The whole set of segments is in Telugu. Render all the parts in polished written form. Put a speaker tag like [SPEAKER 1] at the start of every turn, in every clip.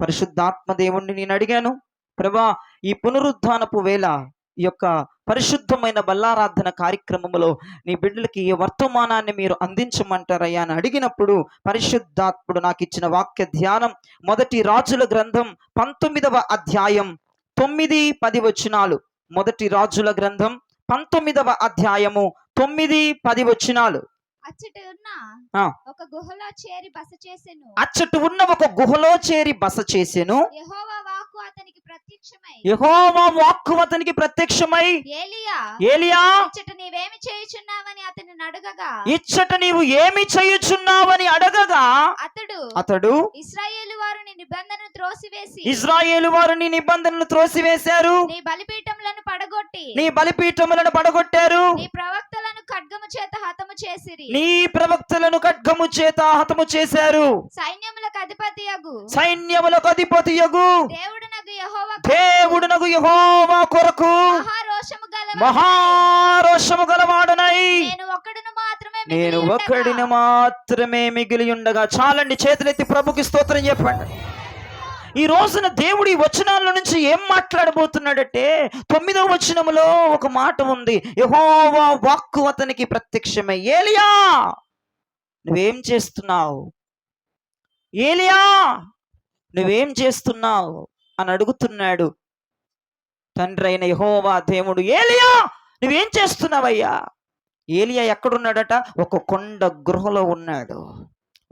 [SPEAKER 1] పరిశుద్ధాత్మ దేవుణ్ణి నేను అడిగాను, ప్రభా ఈ పునరుద్ధానపు వేళ ఈ యొక్క పరిశుద్ధమైన బల్లారాధన కార్యక్రమంలో నీ బిడ్డలకి ఈ వర్తమానాన్ని మీరు అందించమంటారయ్యా అని అడిగినప్పుడు పరిశుద్ధాత్ముడు నాకు ఇచ్చిన వాక్య ధ్యానం మొదటి రాజుల గ్రంథం 19వ అధ్యాయం 9-10 వచనాలు. మొదటి రాజుల గ్రంథం 19వ అధ్యాయము 9-10 వచనాలు.
[SPEAKER 2] అచ్చట ఉన్న ఒక గుహలో చేరి బస చేసెను.
[SPEAKER 1] అచ్చట ఉన్న ఒక గుహలో చేరి బస చేసెను.
[SPEAKER 2] యెహోవా వాక్కు అతనికి ప్రత్యక్షమై,
[SPEAKER 1] యెహోవా వాక్కు అతనికి ప్రత్యక్షమై, ఏలియా
[SPEAKER 2] ఇచ్చట నీవేమి చేయుచున్నావని అతనిని అడగగా,
[SPEAKER 1] ఇచ్చట నీవు ఏమి చేయుచున్నావని అడగగా అతడు
[SPEAKER 2] ఇశ్రాయేలు వారు నీ నిబంధనను త్రోసివేసి,
[SPEAKER 1] ఇశ్రాయేలు వారు నీ నిబంధనను త్రోసివేశారు,
[SPEAKER 2] నీ బలిపీఠములను పడగొట్టి,
[SPEAKER 1] నీ బలిపీఠములను పడగొట్టారు,
[SPEAKER 2] నీ ప్రవక్తలను ఖడ్గము చేత హతము చేసిరి,
[SPEAKER 1] నీ ప్రవక్తలను ఖడ్గము చేత హతము చేశారు.
[SPEAKER 2] సైన్యములకు
[SPEAKER 1] అధిపతియగు దేవుడునగు యెహోవా కొరకు మహారోషము గలవాడనై నేను ఒక్కడిని మాత్రమే మిగిలి ఉండగా. చాలండి, చేతులెత్తి ప్రభుకి స్తోత్రం చెప్పండి. ఈ రోజున దేవుడు ఈ వచనాల నుంచి ఏం మాట్లాడబోతున్నాడంటే 9వ వచనములో ఒక మాట ఉంది. యెహోవా వాక్కు అతనికి ప్రత్యక్షమై, ఏలియా నువ్వేం చేస్తున్నావు, ఏలియా నువ్వేం చేస్తున్నావు అని అడుగుతున్నాడు. తండ్రి అయిన యెహోవా దేవుడు, ఏలియా నువ్వేం చేస్తున్నావయ్యా? ఏలియా ఎక్కడున్నాడట? ఒక కొండ గృహలో ఉన్నాడు.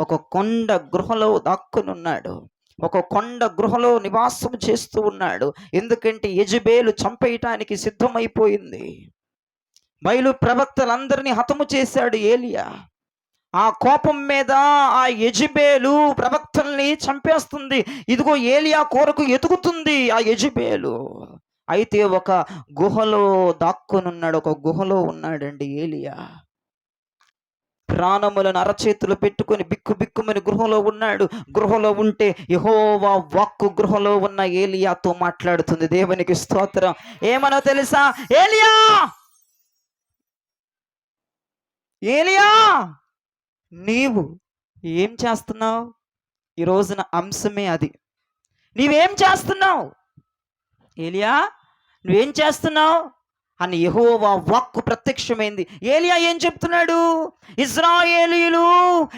[SPEAKER 1] ఒక కొండ గృహలో దాక్కునున్నాడు. ఒక కొండ గృహలో నివాసం చేస్తూ ఉన్నాడు. ఎందుకంటే యెజబేలు చంపేయటానికి సిద్ధమైపోయింది. బయలు ప్రవక్తలందరినీ హతము చేశాడు ఏలియా. ఆ కోపం మీద ఆ యెజబేలు ప్రవక్తల్ని చంపేస్తుంది. ఇదిగో ఏలియా కొరకు ఎతుకుతుంది ఆ యెజబేలు. అయితే ఒక గుహలో దాక్కునున్నాడు. ఒక గుహలో ఉన్నాడండి ఏలియా. ప్రాణములను అరచేతులు పెట్టుకొని బిక్కుమని గృహలో ఉన్నాడు. గృహలో ఉంటే యెహోవా వాక్కు గృహలో ఉన్న ఏలియాతో మాట్లాడుతుంది. దేవునికి స్తోత్రం. ఏమనో తెలుసా? ఏలియా, ఏలియా నీవు ఏం చేస్తున్నావు? ఈ రోజున అంశమే అది. నీవేం చేస్తున్నావు ఏలియా? నువ్వేం చేస్తున్నావు అని యెహోవా వాక్కు ప్రత్యక్షమైంది. ఏలియా ఏం చెప్తున్నాడు? ఇశ్రాయేలీయులు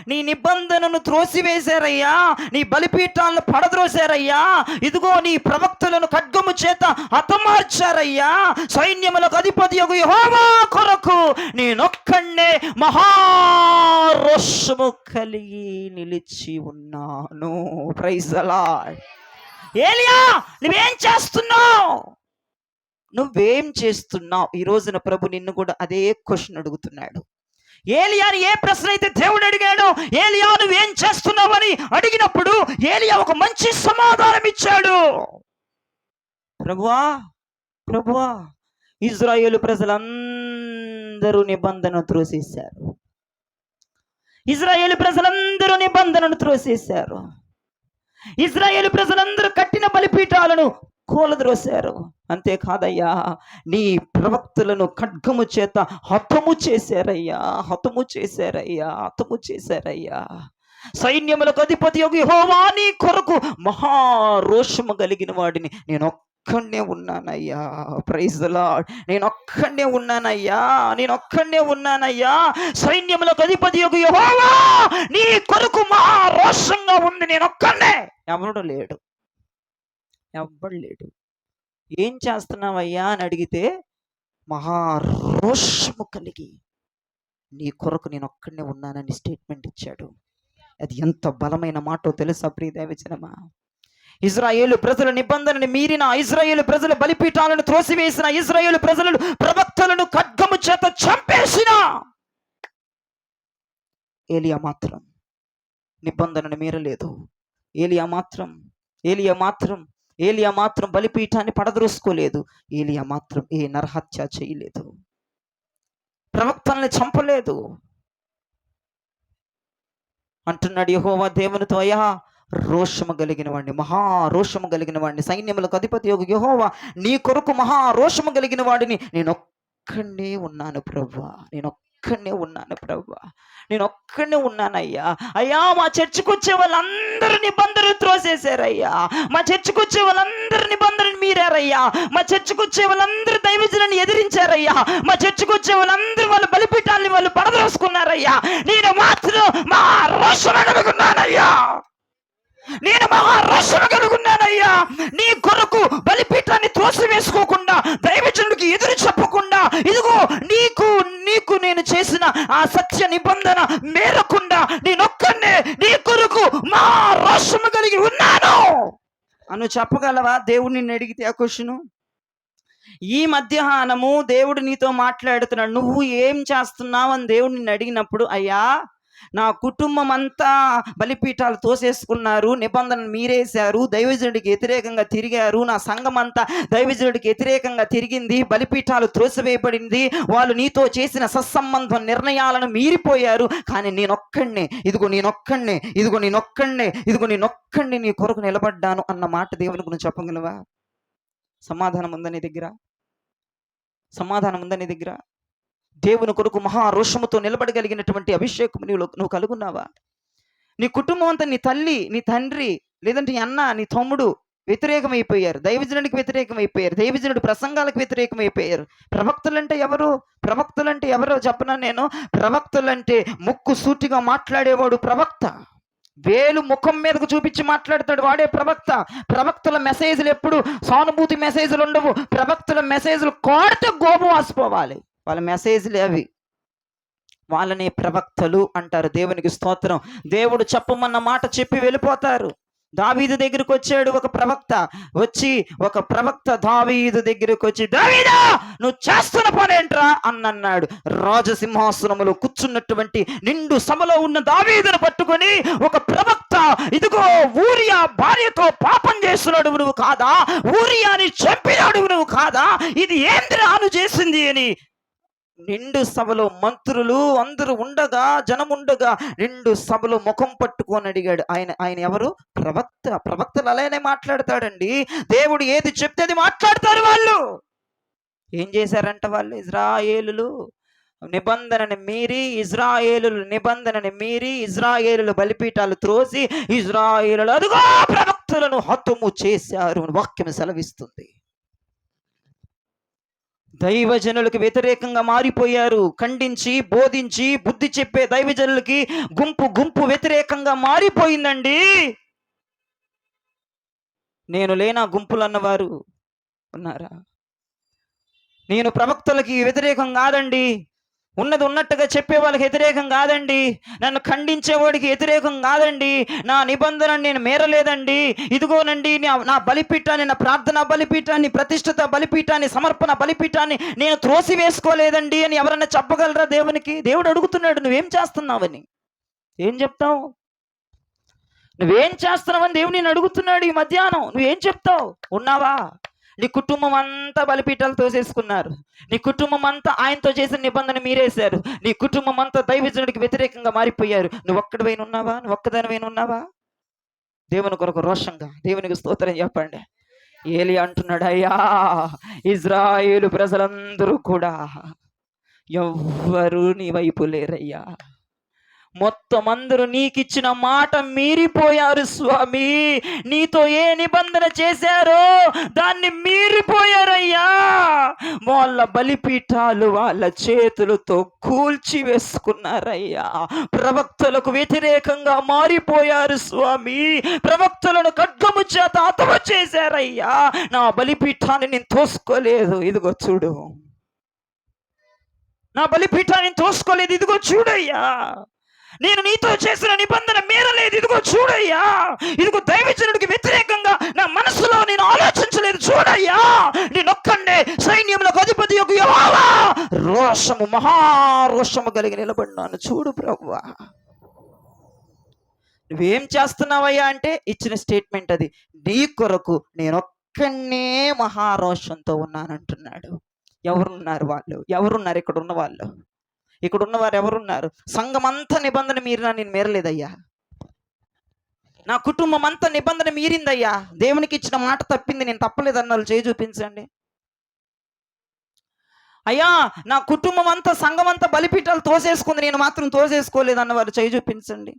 [SPEAKER 1] నీ నిబంధనను త్రోసివేశారయ్యా, నీ బలిపీఠాలను పడద్రోశారయ్యా, ఇదిగో నీ ప్రవక్తలను ఖడ్గము చేత హతమార్చారయ్యా, సైన్యములకు అధిపతియగు యెహోవా కొరకు నేనొక్కడే మహారోషము కలిగి నిలిచి ఉన్నాను. Praise the lord. ఏలియా నువ్వేం చేస్తున్నావు? నువ్వేం చేస్తున్నావు? ఈ రోజున ప్రభు నిన్ను కూడా అదే క్వశ్చన్ అడుగుతున్నాడు. ఏలియాని ఏ ప్రశ్న అయితే దేవుడు అడిగాడో, ఏలియా నువ్వేం చేస్తున్నావు అని అడిగినప్పుడు ఏలియా ఒక మంచి సమాధానం ఇచ్చాడు. ప్రభువా ఇశ్రాయేలు ప్రజలందరూ నిబంధన త్రోసేశారు. ఇశ్రాయేలు ప్రజలందరూ నిబంధనను త్రోసేశారు. ఇశ్రాయేలు ప్రజలందరూ కట్టిన బలిపీఠాలను కూలద్రోశారు. అంతేకాదయ్యా, నీ ప్రవక్తలను ఖడ్గము చేత హతము చేశారయ్యా. సైన్యములకు అధిపతియగు యెహోవా నీ కొరకు మహారోషము కలిగిన వాడిని నేను ఒక్కడే ఉన్నానయ్యా. Praise the Lord. నేను ఒక్కడే ఉన్నానయ్యా. సైన్యములకు అధిపతియగు యెహోవా నీ కొరకు మహారోషంగా ఉంది. నేను ఒక్కడే, ఎవడు లేడు. ఏం చేస్తున్నావయ్యా అని అడిగితే మహారోషము కలిగి నీ కొరకు నేను ఒక్కడే ఉన్నానని స్టేట్మెంట్ ఇచ్చాడు. అది ఎంత బలమైన మాటో తెలుసా ప్రియదేవజనమా? ఇశ్రాయేలు ప్రజల నిబంధనని మీరిన, ఇశ్రాయేలు ప్రజల బలిపీఠాలను త్రోసివేసిన, ఇశ్రాయేలు ప్రజలను ప్రవక్తలను ఖడ్గము చేత చంపేసిన ఏలియా మాత్రం నిబంధనను మీరలేదు. ఏలియా మాత్రం బలిపీఠాన్ని పడద్రోసుకోలేదు. ఏలియా మాత్రం ఏ నరహత్య చేయలేదు. ప్రవక్తల్ని చంపలేదు. అంటున్నాడు యెహోవా దేవునితో, అయ్యా రోషము కలిగిన వాడిని, మహారోషము కలిగిన వాడిని, సైన్యములకు అధిపతియగు యెహోవా నీ కొరకు మహారోషము కలిగిన వాడిని నేను ఒక్కడే ఉన్నాను ప్రభువా. నేను ఒక్కడినే ఉన్నాను ప్రభువా, నేను ఒక్కడినే ఉన్నానయ్యా. అయ్యా మా చర్చికి వచ్చే వాళ్ళందరూ నిబంధనలు త్రోసేశారయ్యా. మా చర్చికి వచ్చే వాళ్ళందరూ నిబంధనలు మీరారయ్యా. మా చర్చికి వచ్చే వాళ్ళందరూ దైవజనులను ఎదిరించారయ్యా. మా చర్చికి వచ్చే వాళ్ళందరూ వాళ్ళ బలిపీఠాన్ని వాళ్ళు పడదోసుకున్నారయ్యా. నేను మాత్రం మా రోషం కలుగున్నానయ్యా. నేను మహారోషం కలుగున్నానయ్యా. నీ కొరకు బలిపీఠాన్ని త్రోసివేసుకోకుండా, దైవజనుడికి ఎదురు చెప్పకుండా, ఇదిగో నీకు నీకు నేను చేసిన ఆ సత్య నిబంధన మేరకుండా నేనొక్కనే నీ కొరకు మహారోషము కలిగి ఉన్నాను అను చెప్పగలవా? దేవుడు నిన్ను అడిగితే ఆ క్వశ్చను. ఈ మధ్యాహ్నము దేవుడు నీతో మాట్లాడుతున్నాడు. నువ్వు ఏం చేస్తున్నావు అని దేవుడు నిన్ను అడిగినప్పుడు, అయ్యా నా కుటుంబం అంతా బలిపీఠాలు తోసేసుకున్నారు, నిబంధనలు మీరేశారు, దైవజనుడికి వ్యతిరేకంగా తిరిగారు, నా సంఘం అంతా దైవజనుడికి వ్యతిరేకంగా తిరిగింది, బలిపీఠాలు త్రోసివేయబడింది, వాళ్ళు నీతో చేసిన సత్సంబంధం నిర్ణయాలను మీరిపోయారు. కానీ నేనొక్కడినే, ఇదిగో నేనొక్కడినే, ఇదిగో నేనొక్కడినే, ఇదిగో నేనొక్కడిని నీ కొరకు నిలబడ్డాను అన్న మాట దేవునికి నువ్వు చెప్పగలవా? సమాధానం ఉందా నీ దగ్గర? సమాధానం ఉందా నీ దగ్గర? దేవుని కొరకు మహారోషముతో నిలబడగలిగినటువంటి అభిషేకం నువ్వు కలుగున్నావా? నీ కుటుంబం అంతా, నీ తల్లి, నీ తండ్రి, లేదంటే నీ అన్న, నీ తమ్ముడు వ్యతిరేకమైపోయారు, దైవజనుడికి వ్యతిరేకమైపోయారు, దైవజనుడి ప్రసంగాలకు వ్యతిరేకమైపోయారు. ప్రవక్తలంటే ఎవరు? ప్రవక్తలంటే ఎవరో చెప్పనా నేను? ప్రవక్తలంటే ముక్కు సూటిగా మాట్లాడేవాడు ప్రవక్త. వేలు ముఖం మీదకు చూపించి మాట్లాడతాడు, వాడే ప్రవక్త. ప్రవక్తల మెసేజ్లు ఎప్పుడు సానుభూతి మెసేజ్లు ఉండవు. ప్రవక్తల మెసేజ్లు కోడితే గోపు వాసిపోవాలి. వాళ్ళ మెసేజ్లు అవి, వాళ్ళని ప్రవక్తలు అంటారు. దేవునికి స్తోత్రం. దేవుడు చెప్పమన్న మాట చెప్పి వెళ్ళిపోతారు. దావీదు దగ్గరికి వచ్చాడు ఒక ప్రవక్త. ఒక ప్రవక్త దావీదు దగ్గరికి వచ్చి, దావీదా నువ్వు చేస్తున్న పని ఏంట్రా అన్నాడు. రాజసింహాసనములో కూర్చున్నటువంటి నిండు సభలో ఉన్న దావీదును పట్టుకొని ఒక ప్రవక్త, ఇదిగో ఊరియా భార్యతో పాపం చేస్తున్నాడు నువ్వు కాదా? ఊరియాని చంపినాడు నువ్వు కాదా? ఇది ఏంద్రా అను చేసింది అని నిండు సభలో మంత్రులు అందరూ ఉండగా, జనముండగా నిండు సభలో ముఖం పట్టుకొని అడిగాడు. ఆయన ఎవరు? ప్రవక్త. ప్రవక్తలు అలానే మాట్లాడతాడండి. దేవుడు ఏది చెప్తే అది మాట్లాడతారు. వాళ్ళు ఏం చేశారంట? వాళ్ళు ఇజ్రాయేలులు నిబంధనని మీరి ఇజ్రాయేలులు బలిపీఠాలు త్రోసి ఇజ్రాయేలులు అదుగో ప్రవక్తలను హతము చేశారు వాక్యం సెలవిస్తుంది. దైవజనులకు వ్యతిరేకంగా మారిపోయారు. ఖండించి బోధించి బుద్ధి చెప్పే దైవజనులకి గుంపు వ్యతిరేకంగా మారిపోయిందండి. నేను లేనా గుంపులు అన్నవారు ఉన్నారా? నేను ప్రవక్తలకి వ్యతిరేకం కాదండి, ఉన్నది ఉన్నట్టుగా చెప్పే వాళ్ళకి వ్యతిరేకం కాదండి, నన్ను ఖండించేవాడికి వ్యతిరేకం కాదండి, నా నిబంధనను నేను మేరలేదండి, ఇదిగోనండి నా బలిపీఠాన్ని, నా ప్రార్థనా బలిపీఠాన్ని, ప్రతిష్ఠిత బలిపీఠాన్ని, సమర్పణ బలిపీఠాన్ని నేను త్రోసివేసుకోలేదండి అని ఎవరన్నా చెప్పగలరా దేవునికి? దేవుడు అడుగుతున్నాడు, నువ్వేం చేస్తున్నావని. ఏం చెప్తావు? నువ్వేం చేస్తున్నావని దేవుడు నేను అడుగుతున్నాడు ఈ మధ్యాహ్నం. నువ్వేం చెప్తావు? ఉన్నావా? నీ కుటుంబం అంతా బలిపీఠాలు తోసేసుకున్నారు. నీ కుటుంబం అంతా ఆయనతో చేసిన నిబంధన మీరేశారు. నీ కుటుంబం అంతా దైవజనుడికి వ్యతిరేకంగా మారిపోయారు. నువ్వు ఒక్కడివైన ఉన్నావా? నువ్వు ఒక్కదానివైన ఉన్నావా? దేవుని కొరకు రోషంగా దేవునికి స్తోత్రం చెప్పండి. ఏలియా అంటున్నాడు, అయ్యా ఇజ్రాయేలు ప్రజలందరూ కూడా ఎవ్వరూ నీ వైపు లేరయ్యా, మొత్తం అందరూ నీకిచ్చిన మాట మీరిపోయారు స్వామి. నీతో ఏ నిబంధన చేశారో దాన్ని మీరిపోయారయ్యా. వాళ్ళ బలిపీఠాలు వాళ్ళ చేతులతో కూల్చి వేసుకున్నారయ్యా. ప్రవక్తలకు వ్యతిరేకంగా మారిపోయారు స్వామి. ప్రవక్తలను ఖడ్గము చేత హతము చేశారయ్యా. నా బలిపీఠాన్ని నేను తోసుకోలేదు, ఇదిగో చూడు. నా బలిపీఠాన్ని తోసుకోలేదు, ఇదిగో చూడయ్యా. నేను నీతో చేసిన నిబంధన మేరలేదు, ఇదిగో చూడయ్యా. ఇదిగో దైవజనుడికి వ్యతిరేకంగా నా మనసులో నేను ఆలోచించలేదు, చూడయ్యా. నేనొక్కడే సైన్యములకు అధిపతి యొక్క యెహోవా రోషము, మహారోషము కలిగి నిలబడినాను, చూడు ప్రభువా. నువ్వేం చేస్తున్నావయ్యా అంటే ఇచ్చిన స్టేట్మెంట్ అది. నీ కొరకు నేనొక్కనే మహారోషంతో ఉన్నానంటున్నాడు. ఎవరున్నారు వాళ్ళు? ఎవరున్నారు ఇక్కడ ఉన్న వాళ్ళు? ఇక్కడ ఉన్నవారు ఎవరున్నారు? సంఘం అంతా నిబంధన మీరినా నేను మీరలేదయ్యా. నా కుటుంబం అంతా నిబంధన మీరిందయ్యా. దేవునికి ఇచ్చిన మాట తప్పింది, నేను తప్పలేదన్న వాళ్ళు చేయి చూపించండి. అయ్యా నా కుటుంబం అంతా సంఘం అంతా బలిపీఠాలు తోసేసుకుంది, నేను మాత్రం తోసేసుకోలేదు అన్నవారు చేయి చూపించండి.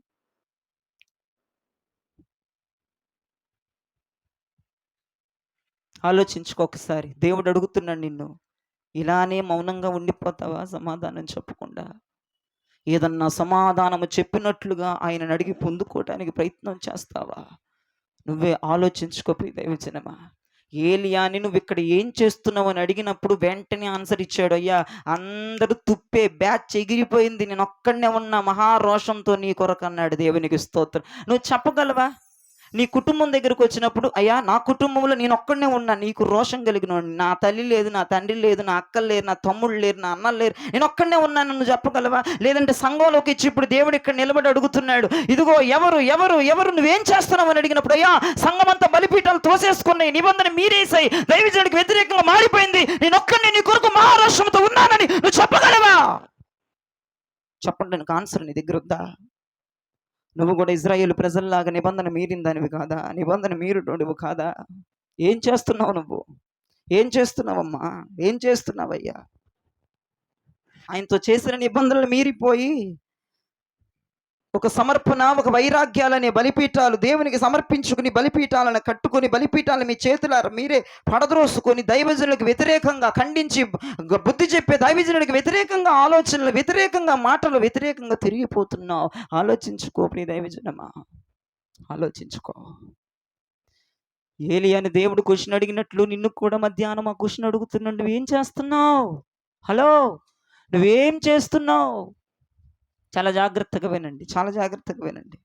[SPEAKER 1] ఆలోచించుకో ఒకసారి. దేవుడు అడుగుతున్నాడు నిన్ను, ఇలానే మౌనంగా ఉండిపోతావా సమాధానం చెప్పకుండా? ఏదన్నా సమాధానము చెప్పినట్లుగా ఆయనను అడిగి పొందుకోవటానికి ప్రయత్నం చేస్తావా? నువ్వే ఆలోచించుకో ప్రియ దైవజనమా. ఏలియాని నువ్వు ఇక్కడ ఏం చేస్తున్నావు అని అడిగినప్పుడు వెంటనే ఆన్సర్ ఇచ్చాడు. అయ్యా అందరూ తుప్పే, బ్యాచ్ ఎగిరిపోయింది, నేను ఒక్కడనే ఉన్నా మహారోషంతో నీ కొరకు అన్నాడు. దేవునికి స్తోత్రం. నువ్వు చెప్పగలవా? నీ కుటుంబం దగ్గరకు వచ్చినప్పుడు, అయ్యా నా కుటుంబంలో నేను ఒక్కడనే ఉన్నా, నీకు రోషం కలిగిన, నా తల్లి లేదు, నా తండ్రి లేదు, నా అక్కలు లేరు, నా తమ్ముళ్ళు లేరు, నా అన్నలు లేరు, నేను ఒక్కడనే ఉన్నాను, నువ్వు చెప్పగలవా? లేదంటే సంఘంలోకి ఇచ్చి ఇప్పుడు దేవుడు ఇక్కడ నిలబడి అడుగుతున్నాడు, ఇదిగో ఎవరు ఎవరు ఎవరు నువ్వేం చేస్తున్నావు అని అడిగినప్పుడు, అయ్యా సంఘం అంతా బలిపీఠాలు తోసేసుకున్నాయి, నిబంధన మీరేసాయి, దైవజనుడికి వ్యతిరేకంగా మారిపోయింది, నేను ఒక్కడిని నీ కొరకు మహారోషంతో ఉన్నానని నువ్వు చెప్పగలవా? చెప్పండి, నాకు ఆన్సర్ నీ దగ్గర ఉందా? నువ్వు కూడా ఇజ్రాయేలు ప్రజల్లాగా నిబంధన మీరిందానివి కాదా? నిబంధన మీరుటోడివి కాదా? ఏం చేస్తున్నావు నువ్వు? ఏం చేస్తున్నావమ్మా? ఏం చేస్తున్నావయ్యా? ఆయనతో చేసిన నిబంధనలు మీరిపోయి ఒక సమర్పణ, ఒక వైరాగ్యాలనే బలిపీఠాలు దేవునికి సమర్పించుకుని బలిపీఠాలను కట్టుకుని బలిపీఠాలను మీ చేతులారా మీరే పడద్రోసుకొని దైవజనులకు వ్యతిరేకంగా ఖండించి బుద్ధి చెప్పే దైవజనుడికి వ్యతిరేకంగా ఆలోచనలు, వ్యతిరేకంగా మాటలు, వ్యతిరేకంగా తిరిగిపోతున్నావు. ఆలోచించుకో ప్రియ దైవజనమా, ఆలోచించుకో. ఏలియాని దేవుడు క్వశ్చన్ అడిగినట్లు నిన్ను కూడా మధ్యాహ్నం ఆ క్వశ్చన్ అడుగుతున్నాడు. నువ్వేం చేస్తున్నావు? హలో, నువ్వేం చేస్తున్నావు? చాలా జాగ్రత్తగా వినండి, చాలా జాగ్రత్తగా వినండి.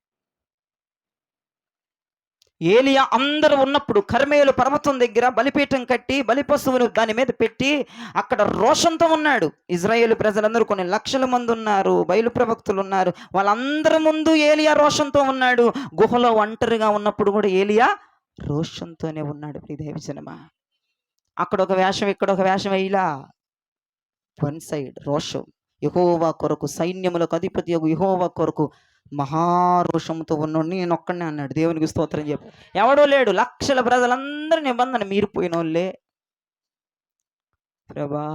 [SPEAKER 1] ఏలియా అందరూ ఉన్నప్పుడు కర్మేలు పర్వతం దగ్గర బలిపీఠం కట్టి బలి పశువును దాని మీద పెట్టి అక్కడ రోషంతో ఉన్నాడు. ఇజ్రాయేలు ప్రజలందరూ కొన్ని లక్షల మంది ఉన్నారు, బయలు ప్రవక్తులు ఉన్నారు, వాళ్ళందరి ముందు ఏలియా రోషంతో ఉన్నాడు. గుహలో ఒంటరిగా ఉన్నప్పుడు కూడా ఏలియా రోషంతోనే ఉన్నాడు. ప్రియ దైవజనమా, అక్కడ ఒక వేషం, ఇక్కడ ఒక వేషం వేయలా, వన్ సైడ్ రోషం. యెహోవా కొరకు, సైన్యములకు అధిపతి యెహోవా కొరకు మహారోషంతో ఉన్నోడిని నేను ఒక్కడనే అన్నాడు. దేవునికి స్తోత్రం చెప్పు. ఎవడో లేడు, లక్షల ప్రజలందరూ నిబంధన మీరిపోయిన వాళ్ళే. ప్రభా,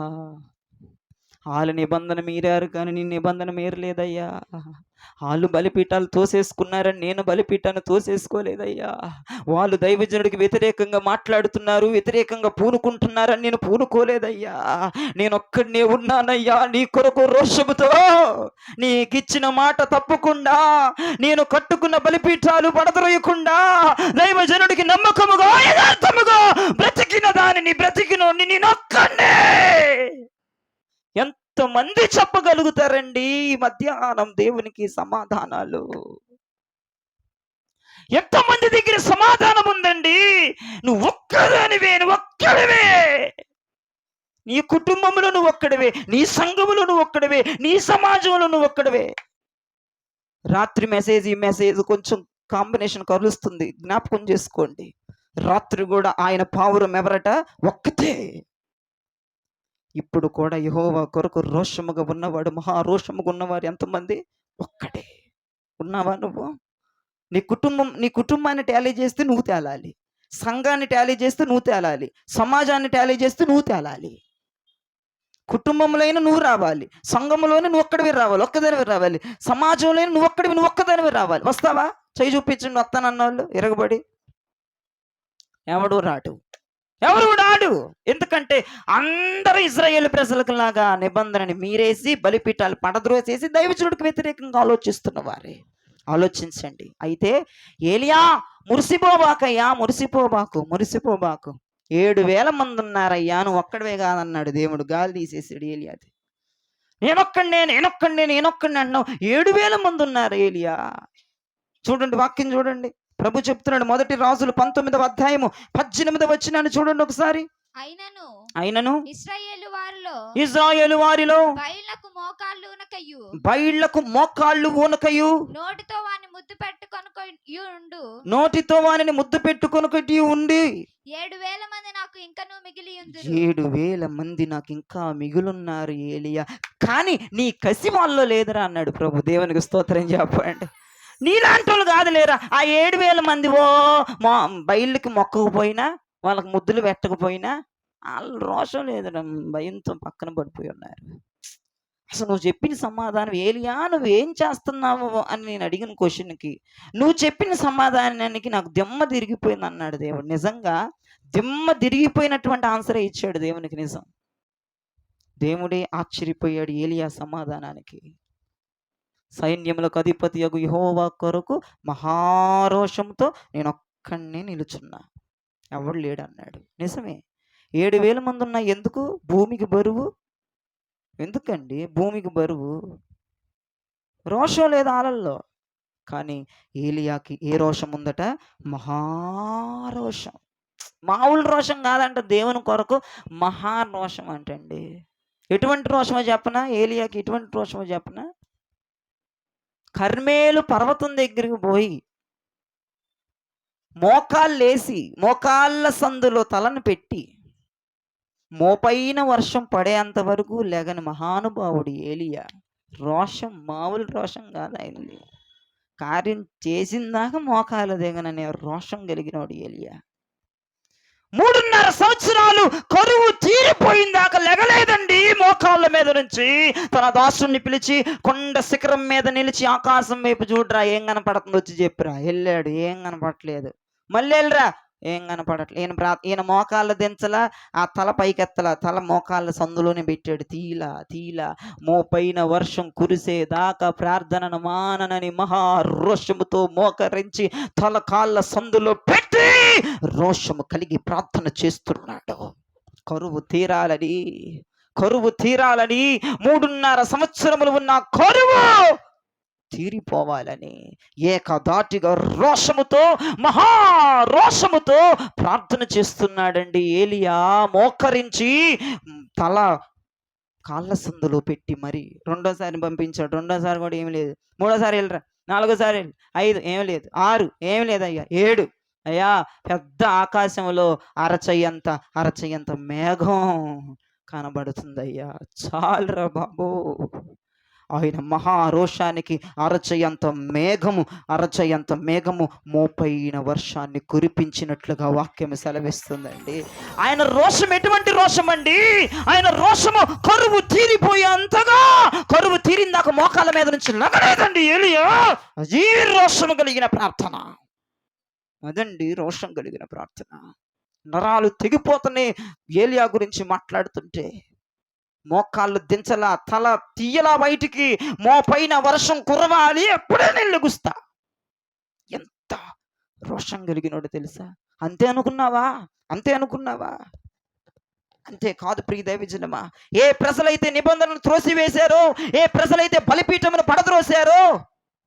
[SPEAKER 1] వాళ్ళు నిబంధన మీరారు కానీ నీ నిబంధన మీరలేదయ్యా. వాళ్ళు బలిపీఠాలు తోసేసుకున్నారని నేను బలిపీఠాన్ని తోసేసుకోలేదయ్యా. వాళ్ళు దైవజనుడికి వ్యతిరేకంగా మాట్లాడుతున్నారు, వ్యతిరేకంగా పూనుకుంటున్నారని నేను పూనుకోలేదయ్యా. నేను ఒక్కడనే ఉన్నానయ్యా నీ కొరకు రోషముతో. నీకిచ్చిన మాట తప్పకుండా, నేను కట్టుకున్న బలిపీఠాలు పడద్రోయకుండా, దైవజనుడికి నమ్మకముగా యథార్థముగా బ్రతికిన దానిని బ్రతికినోని నేనొక్కడే. ఎంతమంది చెప్పగలుగుతారండి ఈ మధ్యాహ్నం దేవునికి సమాధానాలు? ఎంతమంది దగ్గర సమాధానం ఉందండి? నువ్వు ఒక్కదానివే, నువ్వు ఒక్కడివే, నీ కుటుంబంలో నువ్వు ఒక్కడివే, నీ సంఘములో నువ్వు ఒక్కడివే, నీ సమాజంలో నువ్వు ఒక్కడివే. రాత్రి మెసేజ్ ఈ మెసేజ్ కొంచెం కాంబినేషన్ కలుస్తుంది, జ్ఞాపకం చేసుకోండి. రాత్రి కూడా ఆయన పావురం ఎవరట? ఒక్కతే. ఇప్పుడు కూడా యెహోవా కొరకు రోషముగా ఉన్నవాడు, మహారోషముగా ఉన్నవారు ఎంతమంది? ఒక్కడే. ఉన్నావా నువ్వు? నీ కుటుంబాన్ని టాలీ చేస్తే నువ్వు తేలాలి, సంఘాన్ని టాలీ చేస్తే నువ్వు తేలాలి, సమాజాన్ని టాలీ చేస్తే నువ్వు తేలాలి. కుటుంబంలో నువ్వు రావాలి, సంఘంలోనే నువ్వు ఒక్కడివి రావాలి, ఒక్కదానివి రావాలి, సమాజంలో నువ్వు ఒక్కదానివి రావాలి. వస్తావా? చేయి చూపించండి వస్తానన్న వాళ్ళు. ఎరగబడి ఎవడు రాడు, ఎవరు రాడు. ఎందుకంటే అందరూ ఇజ్రాయేలు ప్రజలకు లాగా నిబంధనని మీరేసి బలిపీఠాలు పడద్రోసేసి దైవజనుడికి వ్యతిరేకంగా ఆలోచిస్తున్న వారే. ఆలోచించండి. అయితే ఏలియా మురిసిపోబాకయ్యా, మురిసిపోబాకు 7,000 మంది ఉన్నారయ్యా, నువ్వు ఒక్కడివే కాదన్నాడు దేవుడు. గాలి తీసేసాడు ఏలియాది. నేనొక్కడినే అన్నావు. 7,000 మంది ఉన్నారు ఏలియా. చూడండి వాక్యం చూడండి, ప్రభు చెప్తున్నాడు. 1 రాజులు 19వ అధ్యాయము 18వ వచనాన్ని చూడండి ఒకసారి. అయినను ఇశ్రాయేలు వారిలో బయళ్లకు మోకాళ్ళు ఊనకయు నోటితో వానిని ముద్దు పెట్టుకొనుకటి ఉండి
[SPEAKER 2] 7,000 మంది నాకు ఇంకనూ మిగిలి ఉందురు.
[SPEAKER 1] 7,000 మంది నాకు ఇంకా మిగులున్నారు ఏలియా, కానీ నీ కసి వాళ్ళలో లేదురా అన్నాడు ప్రభు. దేవునికి స్తోత్రం చెప్పండి. నీలాంటి వాళ్ళు కాదు లేరా ఆ 7,000 మంది. బయళ్ళకి మొక్కకపోయినా, వాళ్ళకి ముద్దులు పెట్టకపోయినా, వాళ్ళు రోషం లేదురా, భయంతో పక్కన పడిపోయి ఉన్నారు. అసలు నువ్వు చెప్పిన సమాధానం, ఏలియా నువ్వేం చేస్తున్నావు అని నేను అడిగిన క్వశ్చన్కి నువ్వు చెప్పిన సమాధానానికి నాకు దిమ్మ తిరిగిపోయింది అన్నాడు దేవుడు. నిజంగా దిమ్మ తిరిగిపోయినటువంటి ఆన్సరే ఇచ్చాడు దేవునికి. నిజం, దేవుడే ఆశ్చర్యపోయాడు ఏలియా సమాధానానికి. సైన్యములకు అధిపతియగు యెహోవా కొరకు మహారోషంతో నేను ఒక్కడినే నిలుచున్నా, ఎవడు లేడు అన్నాడు. నిజమే, 7,000 మంది ఉన్నా ఎందుకు భూమికి బరువు? ఎందుకండి భూమికి బరువు? రోషం లేదు ఆలల్లో. కానీ ఏలియాకి ఏ రోషం ఉందట? మహారోషం. మామూలు రోషం కాదంట, దేవుని కొరకు మహారోషం అంటండి. ఎటువంటి రోషమో చెప్పనా? ఏలియాకి ఎటువంటి రోషమో చెప్పనా? కర్మేలు పర్వతం దగ్గరికి పోయి మోకాళ్ళేసి మోకాళ్ళ సందులో తలను పెట్టి మోపైన వర్షం పడేంత వరకు లేగని మహానుభావుడు ఏలియా. రోషం మామూలు రోషం కాదు ఆయనది. కార్యం చేసిందాక మోకాలు దిగననే రోషం కలిగినోడు ఏలియా. 3.5 సంవత్సరాలు కరువు తీరిపోయిందాక లెగలేదండి మోకాళ్ళ మీద నుంచి. తన దాసుని పిలిచి కొండ శిఖరం మీద నిలిచి ఆకాశం వైపు చూడరా, ఏం కనపడుతుంది వచ్చి చెప్పురా. వెళ్ళాడు, ఏం కనపడట్లేదు. మళ్ళీ వెళ్ళరా, ఏం కనపడట్లేదు. ఈయన మోకాళ్ళ దించలా, ఆ తల పైకెత్తలా, తల మోకాళ్ళ సందులోనే పెట్టాడు. తీలా మోపైన వర్షం కురిసేదాకా ప్రార్థనను మాననని మహారోషముతో మోకరించి తల కాళ్ళ సందులో పెట్టి రోషము కలిగి ప్రార్థన చేస్తున్నాడు. కరువు తీరాలని 3.5 సంవత్సరములు ఉన్న కరువు తీరిపోవాలని ఏకధాటిగా రోషముతో మహారోషముతో ప్రార్థన చేస్తున్నాడండి ఏలియా. మోకరించి తల కాళ్ళ సందులో పెట్టి మరి రెండోసారి పంపించాడు. రెండోసారి కూడా ఏమి లేదు. మూడోసారి వెళ్ళరా, నాలుగోసారి 5 ఏమి లేదు, 6 ఏమి లేదు అయ్యా, 7 అయ్యా పెద్ద ఆకాశంలో అరచయ్యంత మేఘం కనబడుతుందయ్యా, చాలురా బాబు. ఆయన మహారోషానికి అరచయంత మేఘము మోపైన వర్షాన్ని కురిపించినట్లుగా వాక్యం సెలవిస్తుందండి. ఆయన రోషం ఎటువంటి రోషం అండి? ఆయన రోషము కరువు తీరిపోయేంతగా, కరువు తీరిందాక మోకాళ్ళ మీద నుంచి లగలేదండి ఏలియా. అజీ రోషము కలిగిన ప్రార్థన, అదండి రోషం కలిగిన ప్రార్థన. నరాలు తెగిపోతున్నాయి ఏలియా గురించి మాట్లాడుతుంటే. మోకాళ్ళు దించలా, తల తీయలా బయటికి, మోపైన వర్షం కురవాలి ఎప్పుడే నేను లెగుస్తా. ఎంత రోషం కలిగినోడు తెలుసా? అంతే అనుకున్నావా? అంతే కాదు ప్రియ దైవజనమా. ఏ ప్రజలైతే నిబంధనలు త్రోసివేశారో, ఏ ప్రజలైతే బలిపీఠమును పడద్రోశారో,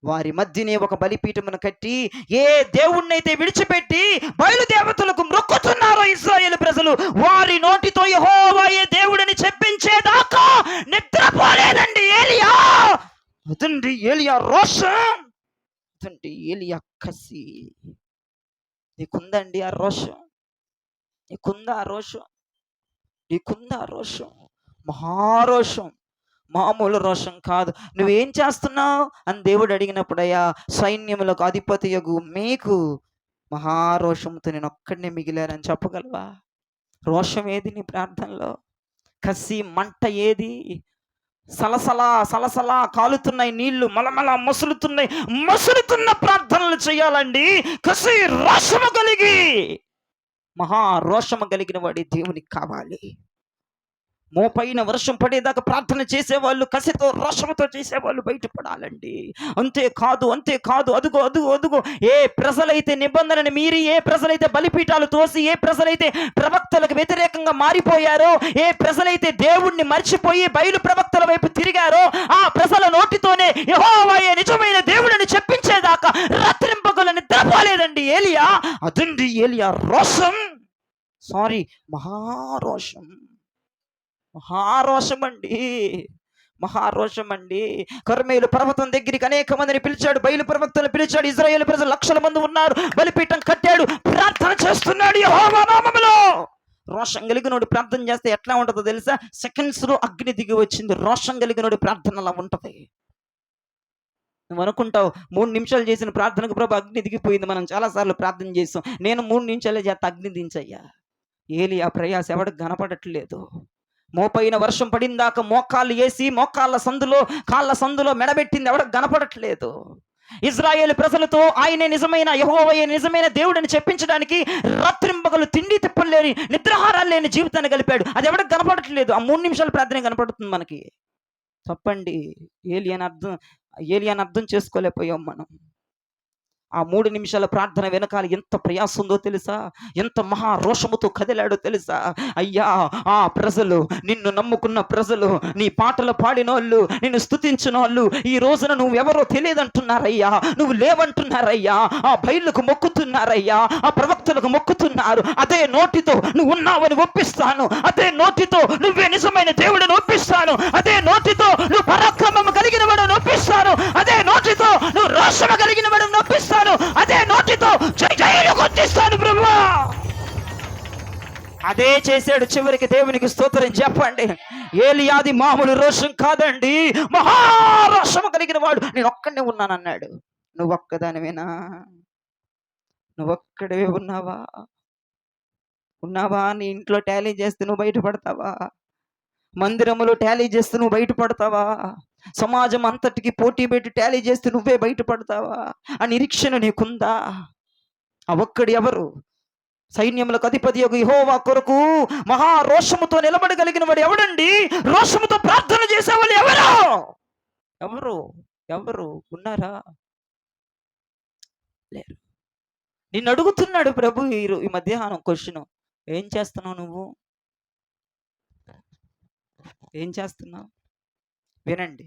[SPEAKER 1] వారి మధ్యనే ఒక బలిపీఠమును కట్టి ఏ దేవుణ్ణైతే విడిచిపెట్టి బయలుదేవతలకు మొక్కుతున్నారో ఇశ్రాయేలు ప్రజలు, వారి నోటితో యెహోవాయే దేవుడని చెప్పించేదాకా నిద్రపోలేదండి ఏలియా. అదండి ఏలియా రోషం, అదండి ఏలియా కసి. నీకుందండి ఆ రోషం? నీకుందా రోషం? మహారోషం, మామూలు రోషం కాదు. నువ్వేం చేస్తున్నావు అని దేవుడు అడిగినప్పుడయ్యా, సైన్యములకు అధిపతియగు మీకు మహారోషంతో నేను ఒక్కడినే మిగిలానని చెప్పగలవా? రోషం ఏది నీ ప్రార్థనలో? కసి మంట ఏది? సలసలా కాలుతున్నాయి నీళ్లు, మలమల మసులుతున్న ప్రార్థనలు చేయాలండి. కసి రోషము కలిగి, మహారోషము కలిగిన వాడి దేవునికి కావాలి. మోపైన వర్షం పడేదాకా ప్రార్థన చేసేవాళ్ళు, కసితో రోషముతో చేసేవాళ్ళు బయటపడాలండి. అంతేకాదు అదుగో ఏ ప్రజలైతే నిబంధనని మీరి, ఏ ప్రజలైతే బలిపీఠాలు తోసి, ఏ ప్రజలైతే ప్రవక్తలకు వ్యతిరేకంగా మారిపోయారో, ఏ ప్రజలైతే దేవుణ్ణి మర్చిపోయి బయలు ప్రవక్తల వైపు తిరిగారో, ఆ ప్రజల నోటితోనే యెహోవాయే నిజమైన దేవుడని చెప్పించేదాకా రాత్రింపగలు నిద్రపోలేదండి ఏలియా. అదండి ఏలియా రోషం. మహారోషం అండి. కర్మేలు పర్వతం దగ్గరికి అనేక మందిని పిలిచాడు, బయలు ప్రవక్తలను పిలిచాడు. ఇశ్రాయేలు ప్రజలు లక్షల మంది ఉన్నారు. బలిపీఠం కట్టాడు, ప్రార్థన చేస్తున్నాడు యెహోవా నామములో. రోషం కలిగినోడు ప్రార్థన చేస్తే ఎట్లా ఉంటుందో తెలుసా? సెకండ్స్ లో అగ్ని దిగి వచ్చింది. రోషం కలిగినోడి ప్రార్థన అలా ఉంటది. నువ్వు అనుకుంటావు 3 నిమిషాలు చేసిన ప్రార్థనకు ప్రభు అగ్ని దిగిపోయింది. మనం చాలాసార్లు ప్రార్థన చేస్తాం. నేను 3 నిమిషాలే చేస్తా, అగ్ని దించయ్యా. ఏలియా ప్రయాస ఎవడికి కనపడట్లేదు. మోపైన వర్షం పడిందాక మోకాళ్ళు వేసి కాళ్ళ సందులో మెడబెట్టింది ఎవడికి కనపడట్లేదు. ఇజ్రాయేలు ప్రజలతో ఆయనే నిజమైన యెహోవాయే నిజమైన దేవుడని చెప్పించడానికి రాత్రింబగలు తిండి తిప్పలు లేని నిద్రాహారాలు లేని జీవితాన్ని గలిపాడు. అది ఎవరికి కనపడట్లేదు. ఆ 3 నిమిషాల ప్రార్థన కనపడుతుంది మనకి. తప్పండి. ఏలియాని అర్థం చేసుకోలేకపోయాం మనం. ఆ 3 నిమిషాల ప్రార్థన వెనకాల ఎంత ప్రయాస ఉందో తెలుసా? ఎంత మహా రోషముతో కదిలాడో తెలుసా? అయ్యా, ఆ ప్రజలు, నిన్ను నమ్ముకున్న ప్రజలు, నీ పాటలు పాడినోళ్ళు, నిన్ను స్తుతించినోళ్ళు ఈ రోజున నువ్వెవరో తెలియదంటున్నారయ్యా, నువ్వు లేవంటున్నారయ్యా, ఆ బయళ్ళకు మొక్కుతున్నారయ్యా, ఆ ప్రవక్తలకు మొక్కుతున్నారు. అదే నోటితో నువ్వు ఉన్నావని ఒప్పిస్తాను, అదే నోటితో నువ్వే నిజమైన దేవుడిని ఒప్పిస్తాను, అదే నోటితో నువ్వు పరాక్రమం కలిగిన వాడిని ఒప్పిస్తాను, అదే నోటితో నువ్వు రోషము కలిగిన వాడిని ఒప్పిస్తాను, అదే నోటితో జైలు కొట్టిస్తాను ప్రభువా. అదే చేశాడు. చివరికి దేవునికి స్తోత్రం చెప్పండి. ఏలియాది మామూలు రోషం కాదండి, మహారోషము కలిగిన వాడు. నేను ఒక్కడే ఉన్నానన్నాడు. నువ్వొక్కదానివేనా? నువ్వొక్కడే ఉన్నావా? నీ ఇంట్లో టాలీ చేస్తే నువ్వు బయటపడతావా? మందిరములో టాలీ చేస్తే నువ్వు బయటపడతావా? సమాజం అంతటికి పోటీ పెట్టి టాలీ చేస్తే నువ్వే బయటపడతావా? ఆ నిరీక్షణ నీకుందా? ఆ ఒక్కడు ఎవరు? సైన్యములకు అధిపతి యెహోవా కొరకు మహారోషముతో నిలబడగలిగిన వాడు ఎవడండి? రోషముతో ప్రార్థన చేసేవాళ్ళు ఎవరు ఉన్నారా? లేరు. నిన్ను అడుగుతున్నాడు ప్రభు ఈ మధ్యాహ్నం క్వశ్చన్. ఏం చేస్తున్నావు నువ్వు? ఏం చేస్తున్నావు? వినండి.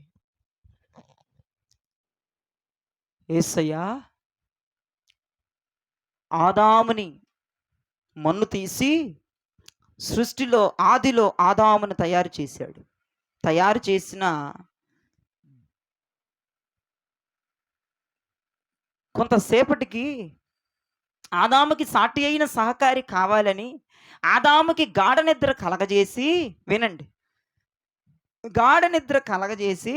[SPEAKER 1] యేసయ్య ఆదాముని మన్ను తీసి సృష్టిలో ఆదిలో ఆదామును తయారు చేశాడు. తయారు చేసిన కొంతసేపటికి ఆదాముకి సాటి అయిన సహకారి కావాలని ఆదాముకి గాఢ నిద్ర కలగజేసి, వినండి, గాఢ నిద్ర కలగజేసి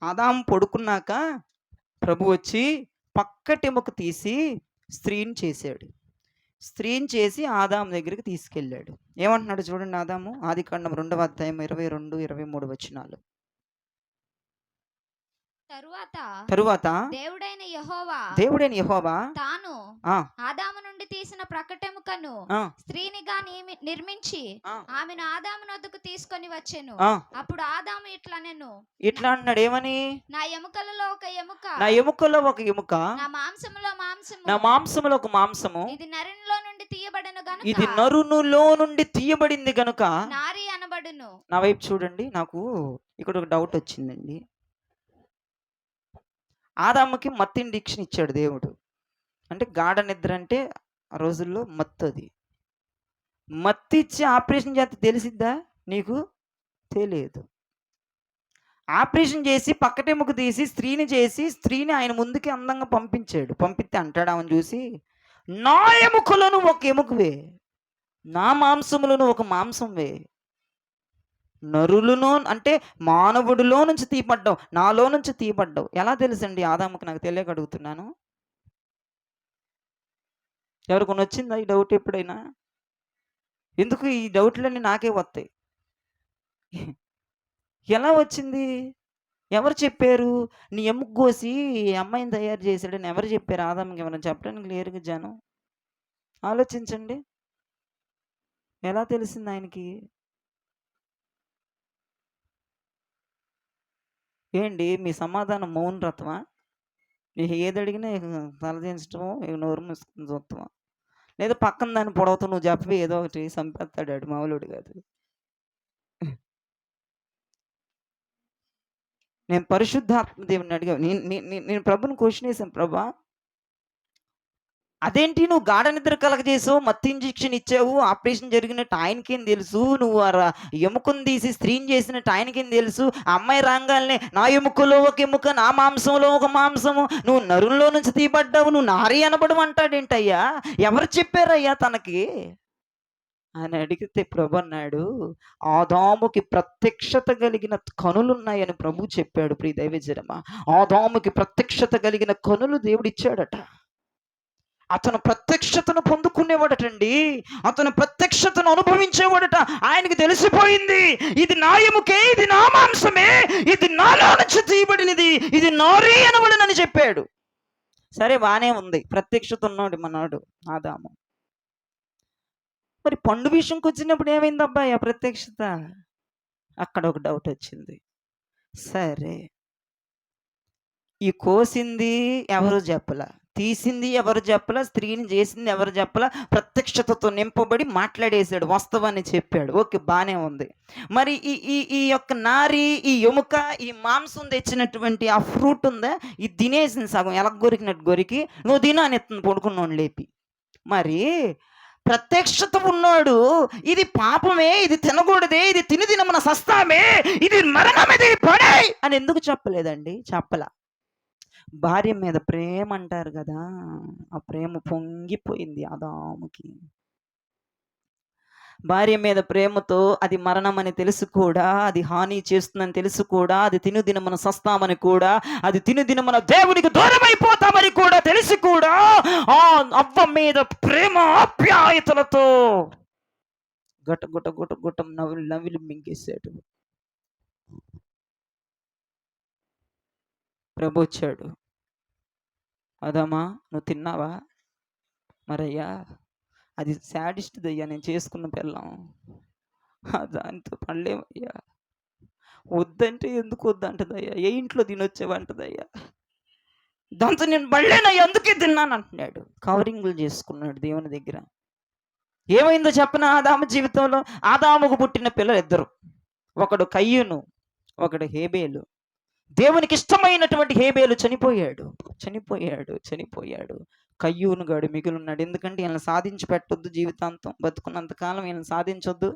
[SPEAKER 1] ఆదాము పడుకున్నాక ప్రభు వచ్చి పక్కటెముక తీసి స్త్రీని చేశాడు. స్త్రీని చేసి ఆదాము దగ్గరికి తీసుకెళ్ళాడు. ఏమంటున్నాడు చూడండి. ఆదాము ఆదికాండం 2వ అధ్యాయం 22, 23 వచనాలు. తరువాత దేవుడైన యెహోవా
[SPEAKER 2] తాను ఆదాము నుండి తీసిన ప్రక్కటెముకను స్త్రీనిగా నిర్మించి ఆమెను ఆదాము నొద్దకు తీసుకొని వచ్చెను. అప్పుడు ఆదాము ఇట్లా అన్నాడు. ఏమని? నా ఎముకలలో ఒక ఎముక, నా మాంసములో ఒక మాంసము, ఇది నరునిలో నుండి తీయబడింది గనుక నారి అనబడును. నా వైపు చూడండి. నాకు ఇక్కడ ఒక డౌట్ వచ్చిందండి. ఆదాముకి మత్తు ఇంజెక్షన్ ఇచ్చాడు దేవుడు. అంటే గాఢ నిద్ర అంటే ఆ రోజుల్లో మత్తు. అది మత్తు ఇచ్చి ఆపరేషన్ చేస్తే తెలిసిద్దా నీకు? తెలియదు. ఆపరేషన్ చేసి పక్కటెముక తీసి స్త్రీని చేసి స్త్రీని ఆయన ముందుకి అందంగా పంపించాడు. పంపిస్తే అంటాడు ఆమెను చూసి, నా ఎముకలను ఒక ఎముకవే, నా మాంసములను ఒక మాంసంవే, నరులను అంటే మానవుడిలో నుంచి తీయబడ్డావు, నాలో నుంచి తీయబడ్డావు. ఎలా తెలుసండి ఆదాముకి? నాకు తెలియక అడుగుతున్నాను. ఎవరికొని వచ్చిందా ఈ డౌట్ ఎప్పుడైనా? ఎందుకు ఈ డౌట్లన్నీ నాకే వస్తాయి. ఎలా వచ్చింది? ఎవరు చెప్పారు? నీ ఎముక కోసి అమ్మాయిని తయారు చేశాడని ఎవరు చెప్పారు? ఆదాముకి ఏమైనా చెప్పడానికి లేరుగా జనం. ఆలోచించండి. ఎలా తెలిసింది ఆయనకి? ఏంటి మీ సమాధానం? మౌన రథమా? ఇక ఏది అడిగినా తలదించటమో, ఇక నోరు మూసుకుని చూస్తామా? లేదా పక్కన దాన్ని పొడవుతూ నువ్వు చెప్పి ఏదో ఒకటి చంపేస్తాడు. మామూలుడు కాదు. నేను పరిశుద్ధాత్మ దేవుని అడిగా. నేను ప్రభుని క్వశ్చన్ వేసాను. ప్రభా, అదేంటి నువ్వు గాఢ నిద్ర కలగజేసావు, మత్తు ఇంజెక్షన్ ఇచ్చావు, ఆపరేషన్ జరిగినట్టు ఆయనకేం తెలుసు? నువ్వు ఎముకను తీసి స్త్రీని చేసినట్టు ఆయనకేం తెలుసు? అమ్మాయి రాగానే నా ఎముకలో ఒక ఎముక, నా మాంసంలో ఒక మాంసము, నువ్వు నరుల్లో నుంచి తీయబడ్డావు, నువ్వు నారీ అనబడం అంటాడేంటయ్యా? ఎవరు చెప్పారయ్యా తనకి అని అడిగితే ప్రభు అన్నాడు, ఆదాముకి ప్రత్యక్షత కలిగిన కనులున్నాయని ప్రభు చెప్పాడు. ప్రియ దైవజనమా, ఆదాముకి ప్రత్యక్షత కలిగిన కనులు దేవుడు ఇచ్చాడట.
[SPEAKER 1] అతను ప్రత్యక్షతను పొందుకునేవాడటండి. అతను ప్రత్యక్షతను అనుభవించేవాడట. ఆయనకి తెలిసిపోయింది, ఇది నా ఎముకే, ఇది నా మాంసమే, ఇది నాలో నుంచి తీయబడినది, ఇది నారీ అనబడినని చెప్పాడు. సరే, బానే ఉంది, ప్రత్యక్షత ఉన్నాడు మనోడు ఆదాము. మరి పండు విషయంకి వచ్చినప్పుడు ఏమైంది అబ్బాయి ఆ ప్రత్యక్షత? అక్కడ ఒక డౌట్ వచ్చింది. సరే, ఈ కోసింది ఎవరు చెప్పలా, తీసింది ఎవరు చెప్పలా, స్త్రీని చేసింది ఎవరు చెప్పలా, ప్రత్యక్షతతో నింపబడి మాట్లాడేశాడు, వాస్తవాన్ని చెప్పాడు. ఓకే, బానే ఉంది. మరి ఈ ఈ ఈ యొక్క నారి, ఈ ఎముక, ఈ మాంసం తెచ్చినటువంటి ఆ ఫ్రూట్ ఉందా, ఇది తినేసింది సగం, ఎలా గొరికినట్టు గొరికి, నువ్వు తిను అని ఎత్తుంది పడుకున్నాడు లేపి. మరి ప్రత్యక్షత ఉన్నాడు, ఇది పాపమే, ఇది తినకూడదే, ఇది తిని తిన మన సస్తామే, ఇది మరణమిది పడే అని ఎందుకు చెప్పలేదండి? చెప్పలా. భార్య మీద ప్రేమ అంటారు కదా, ఆ ప్రేమ పొంగిపోయింది ఆదాముకి. భార్య మీద ప్రేమతో అది మరణం అని తెలుసు కూడా, అది హాని చేస్తుందని తెలుసు కూడా, అది తినుదిన మన సస్తామని కూడా, అది తినుదిన మన దేవునికి దూరం అయిపోతామని కూడా తెలిసి కూడా ఆ అవ్వ మీద ప్రేమ ఆప్యాయతలతో గట గుట గుట గుటం నవిలి మింగేశాడు. ప్రభు వచ్చాడు, అదమ్మా నువ్వు తిన్నావా? మరయ్యా, అది శాడిస్ట్ దయ్యా, నేను చేసుకున్న పిల్లం, దాంతో పడలేమయ్యా, వద్దంటే ఎందుకు వద్దంటదయ్యా, ఏ ఇంట్లో తినొచ్చేవంటదయ్యా, దాంతో నేను పడలేనయ్యా, అందుకే తిన్నాను అంటున్నాడు. కవరింగులు చేసుకున్నాడు దేవుని దగ్గర. ఏమైందో చెప్పన ఆదాము జీవితంలో? ఆదాముకు పుట్టిన పిల్లలు ఇద్దరు, ఒకడు కయ్యూను, ఒకడు హేబేలు. దేవునికి ఇష్టమైనటువంటి హేబేలు చనిపోయాడు. కయ్యూను గాడు మిగిలిన్నాడు. ఎందుకంటే ఈయన సాధించి పెట్టొద్దు, జీవితాంతం బతుకున్నంతకాలం ఈయన సాధించొద్దు,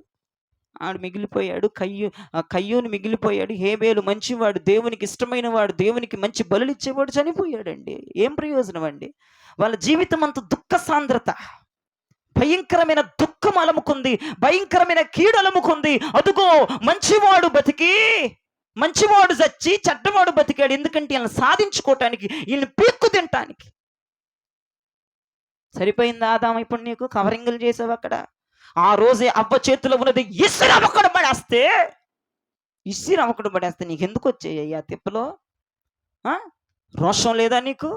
[SPEAKER 1] ఆడు మిగిలిపోయాడు. కయ్యూను మిగిలిపోయాడు. హేబేలు మంచివాడు, దేవునికి ఇష్టమైన వాడు, దేవునికి మంచి బలులు ఇచ్చేవాడు, చనిపోయాడండి. ఏం ప్రయోజనం అండి? వాళ్ళ జీవితం అంత దుఃఖ సాంద్రత, భయంకరమైన దుఃఖం అలముకుంది, భయంకరమైన కీడు అలముకుంది. అదుగో మంచివాడు బతికి, మంచివాడు చచ్చి చెడ్డవాడు బతికాడు. ఎందుకంటే ఈయన సాధించుకోవటానికి, ఈయన పీక్కు తినటానికి. సరిపోయిందా ఆదాము? ఇప్పుడు నీకు కవరింగులు చేసావు అక్కడ. ఆ రోజే అవ్వ చేతిలో ఉన్నది ఇసిరవకడు పడేస్తే నీకెందుకు వచ్చాయి ఆ తిప్పలో? రోషం లేదా నీకు?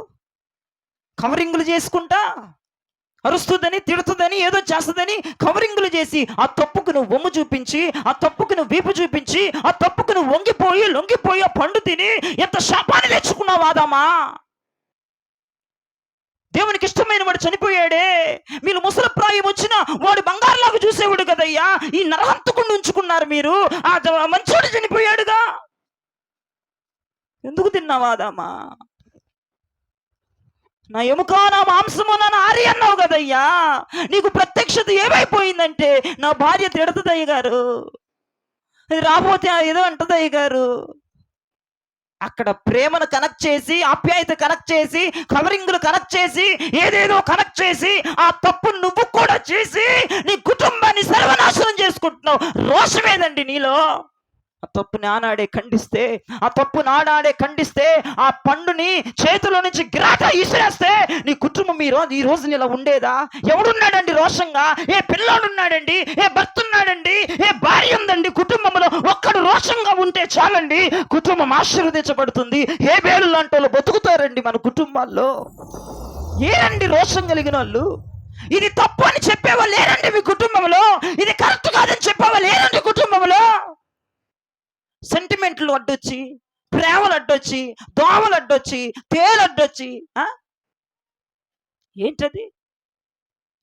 [SPEAKER 1] కవరింగులు చేసుకుంటా అరుస్తుందని, తిడుతుందని, ఏదో చేస్తుందని కవరింగులు చేసి ఆ తప్పుకు నువ్వు ఒమ్ము చూపించి, ఆ తప్పుకు నువ్వు వీపు చూపించి, ఆ తప్పుకు నువ్వు లొంగిపోయి ఆ పండు తిని ఎంత శాపాన్ని తెచ్చుకున్నావు ఆదామా? దేవునికి ఇష్టమైన వాడు చనిపోయాడే. మీరు ముసలప్రాయం వచ్చిన వాడు బంగారులాగా చూసేవాడు కదయ్యా, ఈ నరహంతకుండా ఉంచుకున్నారు మీరు. ఆ మంచోడు చనిపోయాడుగా, ఎందుకు తిన్నావా ఆదామా? నా ఎముక, నా మాంసము, నా నారి అన్నావు కదయ్యా. నీకు ప్రత్యక్షత ఏమైపోయిందంటే, నా భార్య తిడుతుంది అయ్యగారు, రాబోతే ఏదో అంటది అయ్యగారు. అక్కడ ప్రేమను కనెక్ట్ చేసి, ఆప్యాయత కనెక్ట్ చేసి, కవరింగులు కనెక్ట్ చేసి, ఏదేదో కనెక్ట్ చేసి, ఆ తప్పు నువ్వు కూడా చేసి నీ కుటుంబాన్ని సర్వనాశనం చేసుకుంటున్నావు. రోషమేదండి నీలో? ఆ తప్పు నానాడే ఖండిస్తే, ఆ పండుని చేతిలో నుంచి గిరాట ఇసిరేస్తే నీ కుటుంబం ఈ రోజు ఇలా ఉండేదా? ఎవడున్నాడండి రోషంగా? ఏ పిల్లాడున్నాడండి? ఏ భర్త ఉన్నాడండి? ఏ భార్య ఉందండి? కుటుంబంలో ఒక్కడు రోషంగా ఉంటే చాలండి, కుటుంబం ఆశీర్వదించబడుతుంది. హేబేలు లాంటి వాళ్ళు బతుకుతారండి మన కుటుంబాల్లో. ఏనండి రోషం కలిగిన వాళ్ళు? ఇది తప్పు అని చెప్పేవాళ్ళు లేరండి మీ కుటుంబంలో? ఇది కరెక్ట్ కాదని చెప్పేవాళ్ళు లేరండి కుటుంబంలో? సెంటిమెంట్లు అడ్డొచ్చి, ప్రేమలు అడ్డొచ్చి, దోమలు అడ్డొచ్చి, తేలు అడ్డొచ్చి, ఏంటది?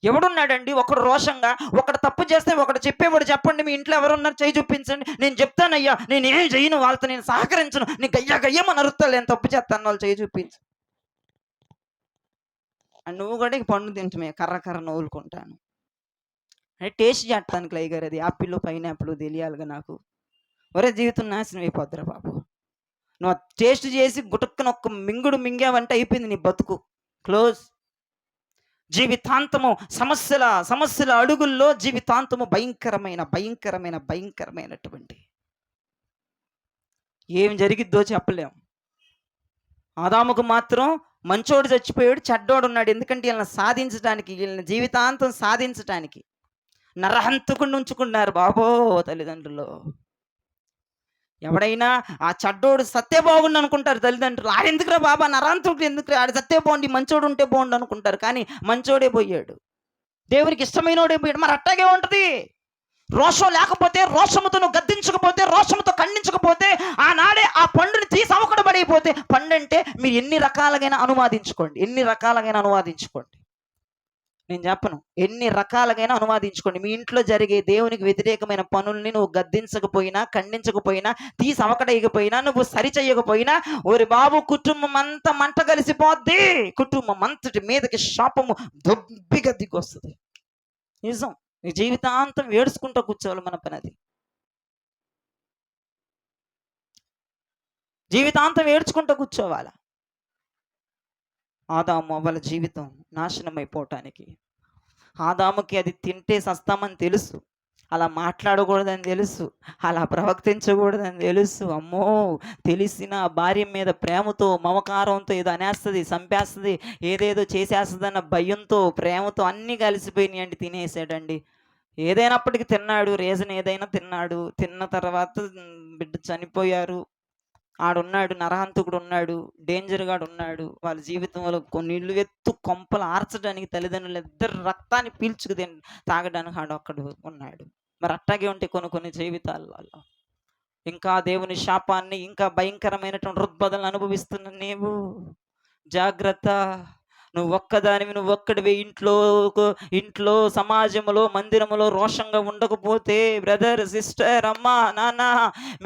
[SPEAKER 1] ఎవడున్నాడండి ఒకడు రోషంగా? ఒకడు తప్పు చేస్తే ఒకడు చెప్పేవాడు. చెప్పండి, మీ ఇంట్లో ఎవరున్నారు? చేయి చూపించండి, నేను చెప్తానయ్యా, నేను ఏం చెయ్యను, వాళ్ళతో నేను సహకరించను, నీ గయ్యమని అరుస్తాను, నేను తప్పు చేస్తాను, వాళ్ళు చేయి చూపించు. నువ్వు కూడా పండు తింటమే, కర్ర నవ్వులుకుంటాను అంటే టేస్ట్ చేస్తానికి లైగారు. అది యాపిల్, పైనాపిల్ తెలియాలిగా నాకు. ఒరే, జీవితం నాశనం అయిపోద్దిరా బాబు. నువ్వు టేస్ట్ చేసి గుటక్కన ఒక్క మింగుడు మింగావంటే అయిపోయింది నీ బతుకు, క్లోజ్. జీవితాంతము సమస్యల అడుగుల్లో జీవితాంతము భయంకరమైనటువంటి ఏం జరిగిద్దో చెప్పలేం. ఆదాముకు మాత్రం
[SPEAKER 2] మంచోడు చచ్చిపోయాడు, చెడ్డోడు ఉన్నాడు. ఎందుకంటే వీళ్ళని సాధించడానికి, వీళ్ళని జీవితాంతం సాధించడానికి నరహంతకుడిని ఉంచుకున్నారు బాబో తల్లిదండ్రులు. ఎవడైనా ఆ చెడ్డోడు సత్తే బాగుండు అనుకుంటారు తల్లిదండ్రులు. ఆడెందుకురా బాబా నరహంతకుడు ఎందుకురా, ఆడు సత్తే బాగుండి మంచోడు ఉంటే బాగుండు అనుకుంటారు. కానీ మంచోడే పోయాడు, దేవునికి ఇష్టమైనోడే పోయాడు. మరి అట్టాగే ఉంటుంది. రోషం లేకపోతే, రోషముతో నువ్వు గద్దించకపోతే, రోషముతో ఖండించకపోతే, ఆనాడే ఆ పండుని తీసి అవకడ పడిపోతే, పండు అంటే మీరు ఎన్ని రకాలుగైనా అనువాదించుకోండి, ఎన్ని రకాలుగైనా అనువాదించుకోండి. నేను చెప్పను, ఎన్ని రకాలుగైనా అనువాదించుకోండి. మీ ఇంట్లో జరిగే దేవునికి వ్యతిరేకమైన పనుల్ని నువ్వు గద్దించకపోయినా, ఖండించకపోయినా, తీసి అవకడేయకపోయినా, నువ్వు సరిచెయ్యకపోయినా, ఓరి బాబు కుటుంబం అంతా మంట కలిసిపోద్ది. కుటుంబం అంతటి మీదకి శాపము దొబ్బిగా దిగొస్తుంది. నిజం. నీ జీవితాంతం ఏడుచుకుంటూ కూర్చోవాలి. మన పని అది. జీవితాంతం ఏడ్చుకుంటూ కూర్చోవాలి. ఆదాము అవ్వల జీవితం నాశనం అయిపోవటానికి, ఆదాముకి అది తింటే సస్తామని తెలుసు, అలా మాట్లాడకూడదని తెలుసు, అలా ప్రవర్తించకూడదని తెలుసు. అమ్మో, తెలిసిన భార్య మీద ప్రేమతో, మమకారంతో ఏదో అనేస్తుంది, చంపేస్తుంది, ఏదేదో చేసేస్తుందన్న భయంతో, ప్రేమతో అన్నీ కలిసిపోయినాయండి. తినేసాడండి. ఏదైనప్పటికీ తిన్నాడు, రీజన్ ఏదైనా తిన్నాడు. తిన్న తర్వాత బిడ్డ చనిపోయారు. ఆడున్నాడు, నరహంతకుడు ఉన్నాడు, డేంజర్ గాడు ఉన్నాడు. వాళ్ళ జీవితంలో కొన్ని నిలువెత్తు కొంపలు ఆర్చడానికి తల్లిదండ్రులు ఇద్దరు రక్తాన్ని పీల్చుకు తాగడానికి ఆడొక్కడు ఉన్నాడు. మరి అట్టాగే ఉంటే కొన్ని జీవితాలలో ఇంకా దేవుని శాపాన్ని, ఇంకా భయంకరమైనటువంటి రుగ్బదలను అనుభవిస్తున్న నీవు జాగ్రత్త. నువ్వు ఒక్కదానివి, నువ్వు ఒక్కడివి ఇంట్లో సమాజంలో, మందిరములో రోషంగా ఉండకపోతే, బ్రదర్, సిస్టర్, అమ్మా, నాన్న,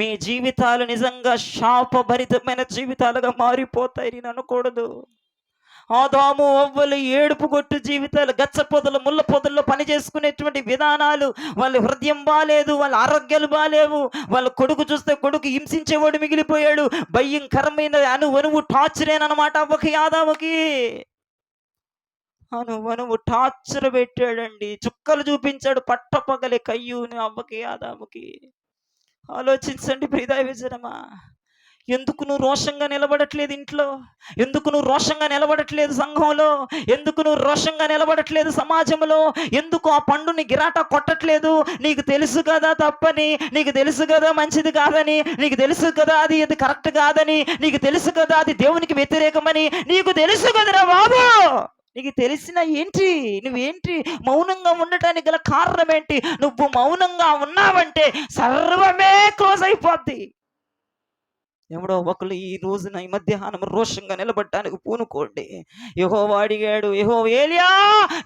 [SPEAKER 2] మీ జీవితాలు నిజంగా శాపభరితమైన జీవితాలుగా మారిపోతాయి. నేను అనకూడదు. ఆదాము అవ్వలు ఏడుపు కొట్టు జీవితాలు, గచ్చ పొదలు, ముళ్ళ పొదల్లో పని చేసుకునేటువంటి విధానాలు, వాళ్ళ హృదయం బాలేదు, వాళ్ళ ఆరోగ్యాలు బాలేవు. వాళ్ళ కొడుకు చూస్తే కొడుకు హింసించేవాడు మిగిలిపోయాడు. భయంకరమైన అనువనువు టార్చరేనమాట అవ్వకి, ఆదాముకి అనువనువు టార్చర్ పెట్టాడండి. చుక్కలు చూపించాడు పట్టపగలే కయ్యూని అవ్వకి, ఆదాముకి. ఆలోచించండి ప్రియదైవజనమా. ఎందుకు నువ్వు రోషంగా నిలబడట్లేదు ఇంట్లో? ఎందుకు నువ్వు రోషంగా నిలబడట్లేదు సంఘంలో? ఎందుకు నువ్వు రోషంగా నిలబడట్లేదు సమాజంలో? ఎందుకు ఆ పండుని గిరాటా కొట్టట్లేదు? నీకు తెలుసు కదా తప్పని, నీకు తెలుసు కదా మంచిది కాదని, నీకు తెలుసు కదా అది కరెక్ట్ కాదని, నీకు తెలుసు కదా అది దేవునికి వ్యతిరేకమని, నీకు తెలుసు కదరా బాబు. నీకు తెలిసిన ఏంటి? నువ్వేంటి మౌనంగా ఉండటానికి గల కారణం ఏంటి? నువ్వు మౌనంగా ఉన్నావంటే సర్వమే క్లోజ్ అయిపోద్ది. ఎవడో ఒకళ్ళు ఈ రోజున, ఈ మధ్యాహ్నం రోషంగా నిలబడటానికి పూనుకోండి. యెహోవా అడిగాడు, ఏలియా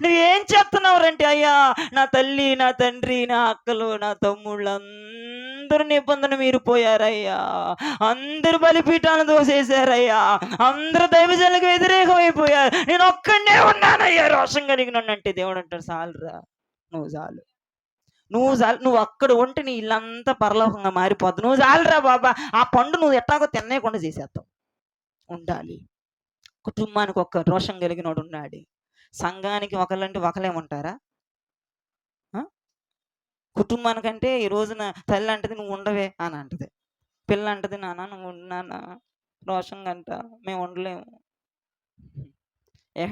[SPEAKER 2] నువ్వేం చేస్తున్నావురంటే, అయ్యా నా తల్లి, నా తండ్రి, నా అక్కలు, నా తమ్ముళ్ళు అందరూ నిబంధన మీరిపోయారయ్యా, అందరు బలిపీఠాలను దోసేశారయ్యా, అందరూ దైవజనులకు వ్యతిరేకమైపోయారు, నేను ఒక్కడే ఉన్నానయ్యా రోషం కలిగిన అంటే. దేవుడు అంటాడు, చాలురా, నువ్వు చాలు, నువ్వు అక్కడ ఉంటే నీ ఇల్లంతా పరలోకంగా మారిపోద్దు. నువ్వు చాలురా బాబా. ఆ పండు నువ్వు ఎట్టాగో తినేయకుండా చేసేస్తావు. ఉండాలి. కుటుంబానికి ఒక్క రోషం కలిగినోడు ఉన్నాడు. సంఘానికి ఒకళ్ళంటే ఒకలేమంటారా? కుటుంబానికంటే ఈ రోజున తల్లి అంటది నువ్వు ఉండవే అని అంటది, పిల్ల అంటది నాన్న నువ్వు ఉన్నానా, రోషంగా అంట మేము ఉండలేము.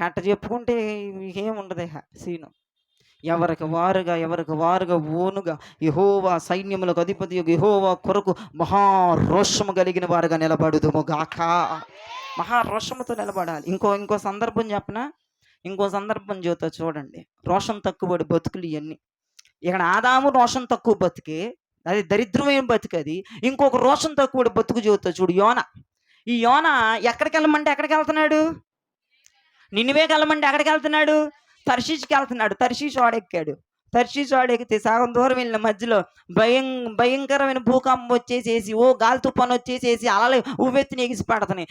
[SPEAKER 2] అట్ట చెప్పుకుంటే ఏం ఉండదు సీను. ఎవరికి వారుగా ఓనుగా యెహోవా సైన్యములకు అధిపతి యెహోవా కొరకు మహారోషము కలిగిన వారుగా నిలబడుదుము గాక. మహారోషముతో నిలబడాలి. ఇంకో సందర్భం చెప్పనా? ఇంకో సందర్భం చెబుతా చూడండి. రోషం తక్కువడి బతుకులు ఇవన్నీ. ఇక్కడ ఆదాము రోషం తక్కువ బతికే, అది దరిద్రమైన బతుకు. అది ఇంకొక రోషం తక్కువ బతుకు చెబుతా చూడు. యోనా. ఈ యోనా ఎక్కడికి వెళ్ళమంటే ఎక్కడికి వెళ్తున్నాడు? నినివేకి వెళ్ళమంటే ఎక్కడికి వెళ్తున్నాడు? తర్షీషుకి వెళ్తున్నాడు. తర్షీషు వాడెక్కాడు. తర్షీషు వాడెక్కితే సగం దూరం వెళ్ళిన మధ్యలో భయంకరమైన భూకంపం వచ్చేసేసి, ఓ గాలి తుఫాను వచ్చేసేసి అలలు ఉవ్వెత్తిని ఎగిసి పడుతున్నాయి.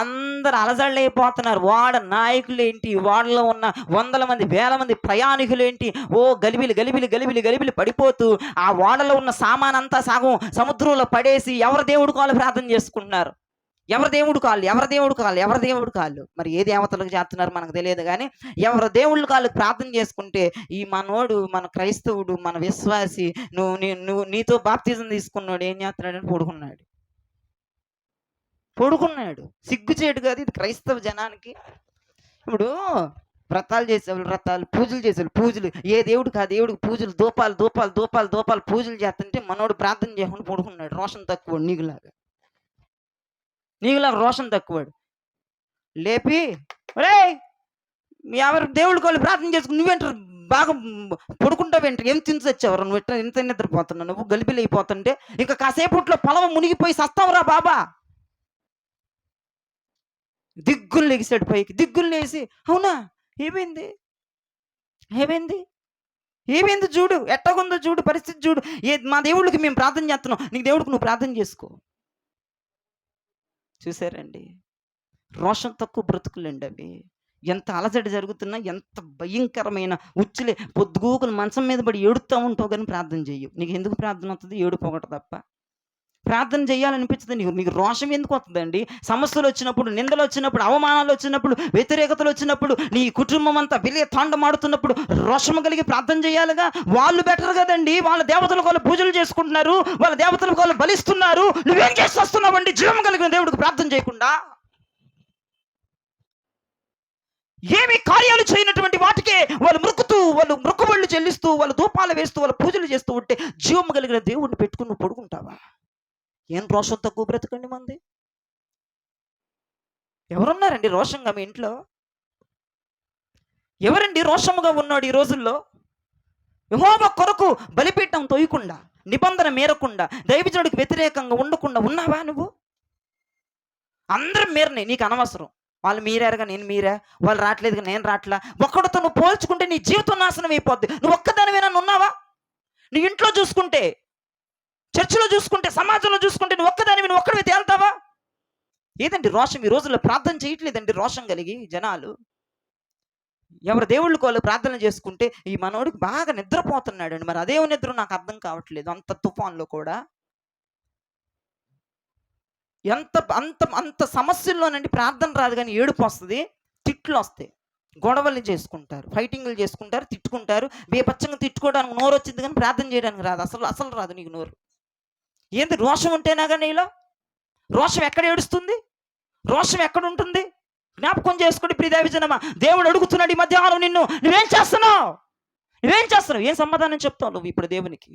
[SPEAKER 2] అందరు అలజళ్ళు అయిపోతున్నారు. వాడ నాయకులు ఏంటి, వాడలో ఉన్న 100 మంది 1000 మంది ప్రయాణికులు ఏంటి, గలిబిలి పడిపోతూ ఆ వాడలో ఉన్న సామానంతా సగం సముద్రంలో పడేసి ఎవరి దేవుడు కాళ్ళు ప్రార్థన చేసుకుంటున్నారు. ఎవరి దేవుడు కాళ్ళు. మరి ఏ దేవతలకు చేస్తున్నారు మనకు తెలియదు, కానీ ఎవరి దేవుళ్ళ కాళ్ళకు ప్రార్థన చేసుకుంటే ఈ మనోడు, మన క్రైస్తవుడు, మన విశ్వాసి, నువ్వు నీతో బాప్తిజం తీసుకున్నాడు ఏం చేస్తున్నాడని పడుకున్నాడు.
[SPEAKER 1] పడుకున్నాడు. సిగ్గుచేటు కాదు ఇది క్రైస్తవ జనానికి. ఇప్పుడు వ్రతాలు చేసేవాళ్ళు వ్రతాలు, పూజలు చేసేవాళ్ళు పూజలు, ఏ దేవుడికి ఆ దేవుడికి పూజలు, దూపాలు పూజలు చేస్తుంటే మనోడు ప్రార్థన చేయకుండా పడుకున్నాడు. రోషం తక్కువ నీకులాగా రోషం తక్కువాడు. లేపి ఒరేయ్ ఎవరు దేవుడికి వాళ్ళు ప్రార్థన చేసుకుని నువ్వేంటారు బాగా పడుకుంటావేంటారు, ఏం తిని వచ్చావరా నువ్వు, ఎట్లా ఎంత నిద్రపోతున్నావు నువ్వు, గలిబిలి అయిపోతుంటే ఇంకా కాసేపట్లో పొలం మునిగిపోయి సస్తావురా బాబా. దిగ్గులు లెగిసాడు పైకి. దిగ్గులు లేసి అవునా ఏమైంది చూడు, ఎట్టగుందో చూడు, పరిస్థితి చూడు, మా దేవుడికి మేము ప్రార్థన చేస్తున్నాం, నీకు దేవుడికి నువ్వు ప్రార్థన చేసుకో. చూసారండి, రోషం తక్కువ బ్రతుకులండి అవి. ఎంత అలజడి జరుగుతున్నా, ఎంత భయంకరమైన ఉచ్చులే, పొద్దుగూకులు మంచం మీద పడి ఏడుస్తూ ఉంటావు కానీ ప్రార్థన చెయ్యవు. నీకు ఎందుకు ప్రార్థన వస్తుంది? ఏడుపు ఒకటి తప్ప ప్రార్థన చేయాలనిపించదు నీకు. మీకు రోషం ఎందుకు వస్తుందండి? సమస్యలు వచ్చినప్పుడు, నిందలు వచ్చినప్పుడు, అవమానాలు వచ్చినప్పుడు, వ్యతిరేకతలు వచ్చినప్పుడు, నీ కుటుంబం అంతా విలయ తాండమాడుతున్నప్పుడు రోషము కలిగి ప్రార్థన చేయాలిగా. వాళ్ళు బెటర్ కదండి, వాళ్ళ దేవతలకు వాళ్ళు పూజలు చేసుకుంటున్నారు, వాళ్ళ దేవతలకు వాళ్ళు బలిస్తున్నారు. నువ్వేం చేసి వస్తున్నావండి జీవం కలిగిన దేవుడికి ప్రార్థన చేయకుండా? ఏమి కార్యాలు చేయనటువంటి వాటికే వాళ్ళు వాళ్ళు మృక్కుబళ్ళు చెల్లిస్తూ, వాళ్ళు ధూపాలు వేస్తూ, వాళ్ళు పూజలు చేస్తూ ఉంటే జీవం కలిగిన దేవుడిని పెట్టుకుని నువ్వు పడుకుంటావా? ఏం రోషం తక్కువ బ్రతకండి మంది. ఎవరున్నారండి రోషంగా మీ ఇంట్లో? ఎవరండి రోషముగా ఉన్నాడు ఈ రోజుల్లో? యెహోవా కొరకు బలిపీఠం తోయకుండా, నిబంధన మేరకుండా, దైవజనుడికి వ్యతిరేకంగా ఉండకుండా ఉన్నావా నువ్వు? అందరం మీరనే, నీకు అనవసరం. వాళ్ళు మీరారుగా నేను మీరా, వాళ్ళు రావట్లేదుగా నేను రాట్లా. ఒక్కడితో నువ్వు పోల్చుకుంటే నీ జీవితం నాశనం అయిపోద్ది. నువ్వు ఒక్కదానివేనా ఉన్నావా? నీ ఇంట్లో చూసుకుంటే, చర్చిలో చూసుకుంటే, సమాజంలో చూసుకుంటే నువ్వు ఒక్కదానివి, నువ్వు ఒక్కడివి తేల్తావా? ఏదండి రోషం? ఈ రోజుల్లో ప్రార్థన చేయట్లేదండి రోషం కలిగి జనాలు. ఎవరు దేవుళ్ళకి వాళ్ళు ప్రార్థన చేసుకుంటే ఈ మనోడికి బాగా నిద్రపోతున్నాడండి. మరి అదే నిద్ర నాకు అర్థం కావట్లేదు. అంత తుఫాన్లో కూడా అంత సమస్యల్లోనండి ప్రార్థన రాదు కానీ ఏడుపు వస్తుంది, తిట్లు వస్తాయి, గొడవలు చేసుకుంటారు, ఫైటింగ్లు చేసుకుంటారు, తిట్టుకుంటారు. బేపచ్చంగా తిట్టుకోవడానికి నోరు వచ్చింది కానీ ప్రార్థన చేయడానికి రాదు. అసలు రాదు నీకు నోరు. ఏంది రోషం ఉంటేనా కానీ నీలో? రోషం ఎక్కడ ఏడుస్తుంది? రోషం ఎక్కడ ఉంటుంది? జ్ఞాపకం చేసుకోండి ప్రియదేవజనమా. దేవుడు అడుగుతున్నాడు ఈ మధ్యాహ్నం నిన్ను, నువ్వేం చేస్తున్నావు? ఏం సమాధానం చెప్తావు నువ్వు ఇప్పుడు దేవునికి?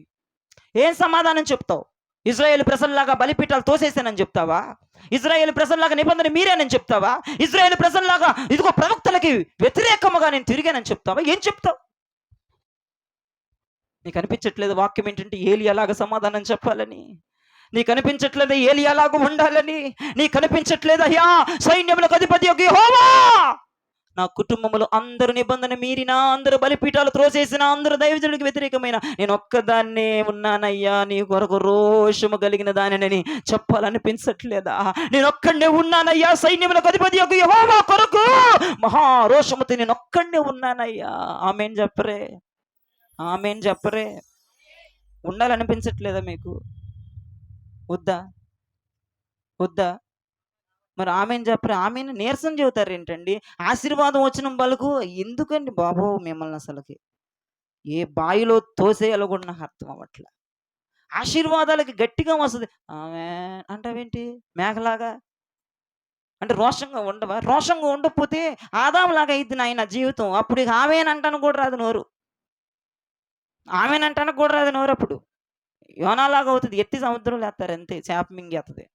[SPEAKER 1] ఏం సమాధానం చెప్తావు? ఇజ్రాయేల్ ప్రజల్లాగా బలిపీఠాలు తోసేసానని చెప్తావా? ఇజ్రాయేల్ ప్రజల్లాగా నిబంధన మీరేనని చెప్తావా? ఇజ్రాయేల్ ప్రజల్లాగా ఇదిగో ప్రవక్తలకి వ్యతిరేకముగా నేను తిరిగానని చెప్తావా? ఏం చెప్తావు? నీకు అనిపించట్లేదు వాక్యం ఏంటంటే ఏలియాలాగా సమాధానం చెప్పాలని? నీకు అనిపించట్లేదు ఏలియాలాగా ఉండాలని? నీకు అనిపించట్లేదు అయ్యా సైన్యములకు అధిపతి యెహోవా నా కుటుంబంలో అందరూ నిబంధన మీరినా, అందరూ బలిపీఠాలు త్రోసేసినా, అందరూ దైవజనుడికి వ్యతిరేకమైన నేను ఒక్కదాన్నే ఉన్నానయ్యా నీ కొరకు రోషము కలిగిన దానిని చెప్పాలనిపించట్లేదా? నేను ఒక్కడే ఉన్నానయ్యా సైన్యములకు అధిపతి యెహోవా కొరకు మహారోషముతో నేను ఒక్కడే ఉన్నానయ్యా. ఆమేన్ చెప్పరే? ఉండాలనిపించట్లేదా మీకు? వద్దా? మరి ఆమెను చెప్పరు, ఆమెను నీరసం చెబుతారు ఏంటండి? ఆశీర్వాదం వచ్చిన పలుకు ఎందుకండి బాబు మిమ్మల్ని అసలుకి ఏ బావిలో తోసేయాలో కూడా నాకు అర్థం అవ్వట్ల. ఆశీర్వాదాలకి గట్టిగా వస్తుంది ఆమె అంటావేంటి మేకలాగా? అంటే రోషంగా ఉండవా? రోషంగా ఉండకపోతే ఆదాంలాగా అయింది నాయన జీవితం. అప్పుడు ఇక ఆమెనంటాను కూడా రాదు నోరు. అప్పుడు యోనాలాగా అవుతుంది. ఎత్తి సముద్రంలో వేస్తారు అంతే, చేప మింగేస్తుంది,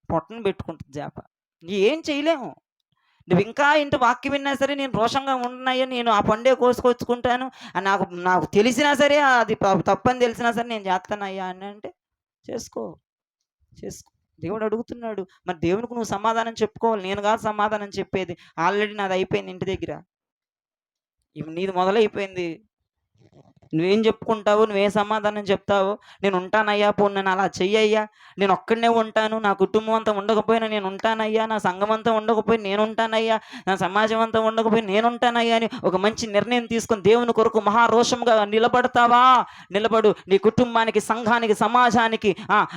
[SPEAKER 1] పొట్టను పెట్టుకుంటుంది చేప. ఏం చేయలేము. నువ్వు ఇంకా ఇంటి వాక్యం విన్నా సరే నేను రోషంగా ఉంటున్నాయో నేను ఆ పండే కోసుకొచ్చుకుంటాను నాకు తెలిసినా సరే, అది తప్పని తెలిసినా సరే నేను చేస్తానయ్యా అని అంటే చేసుకో. దేవుడు అడుగుతున్నాడు. మరి దేవునికి నువ్వు సమాధానం చెప్పుకోవాలి, నేను కాదు సమాధానం చెప్పేది. ఆల్రెడీ నాది అయిపోయింది ఇంటి దగ్గర, నీది మొదలైపోయింది. నువ్వేం చెప్పుకుంటావు? నువ్వేం సమాధానం చెప్తావు? నేను ఉంటానయ్యా, పో నేను అలా చెయ్యయ్యా, నేను ఒక్కడనే ఉంటాను, నా కుటుంబం అంతా ఉండకపోయినా నేను ఉంటానయ్యా, నా సంఘం అంతా ఉండకపోయి నేను ఉంటానయ్యా, నా సమాజం అంతా ఉండకపోయి నేను ఉంటానయ్యా అని ఒక మంచి నిర్ణయం తీసుకొని దేవుని కొరకు మహారోషంగా నిలబడతావా? నిలబడు. నీ కుటుంబానికి, సంఘానికి, సమాజానికి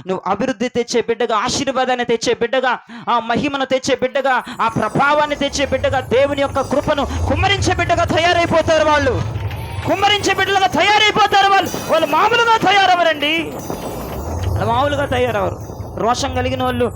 [SPEAKER 1] నువ్వు అభివృద్ధి తెచ్చే బిడ్డగా, ఆశీర్వాదాన్ని తెచ్చే బిడ్డగా, ఆ మహిమను తెచ్చే బిడ్డగా, ఆ ప్రభావాన్ని తెచ్చే బిడ్డగా, దేవుని యొక్క కృపను కుమ్మరించే బిడ్డగా తయారైపోతారు వాళ్ళు. కుమ్మరించే బిడ్డలుగా తయారైపోతారు వాళ్ళు. వాళ్ళు మామూలుగా తయారవరండి, వాళ్ళు మామూలుగా తయారవరు. రోషం కలిగిన వాళ్ళు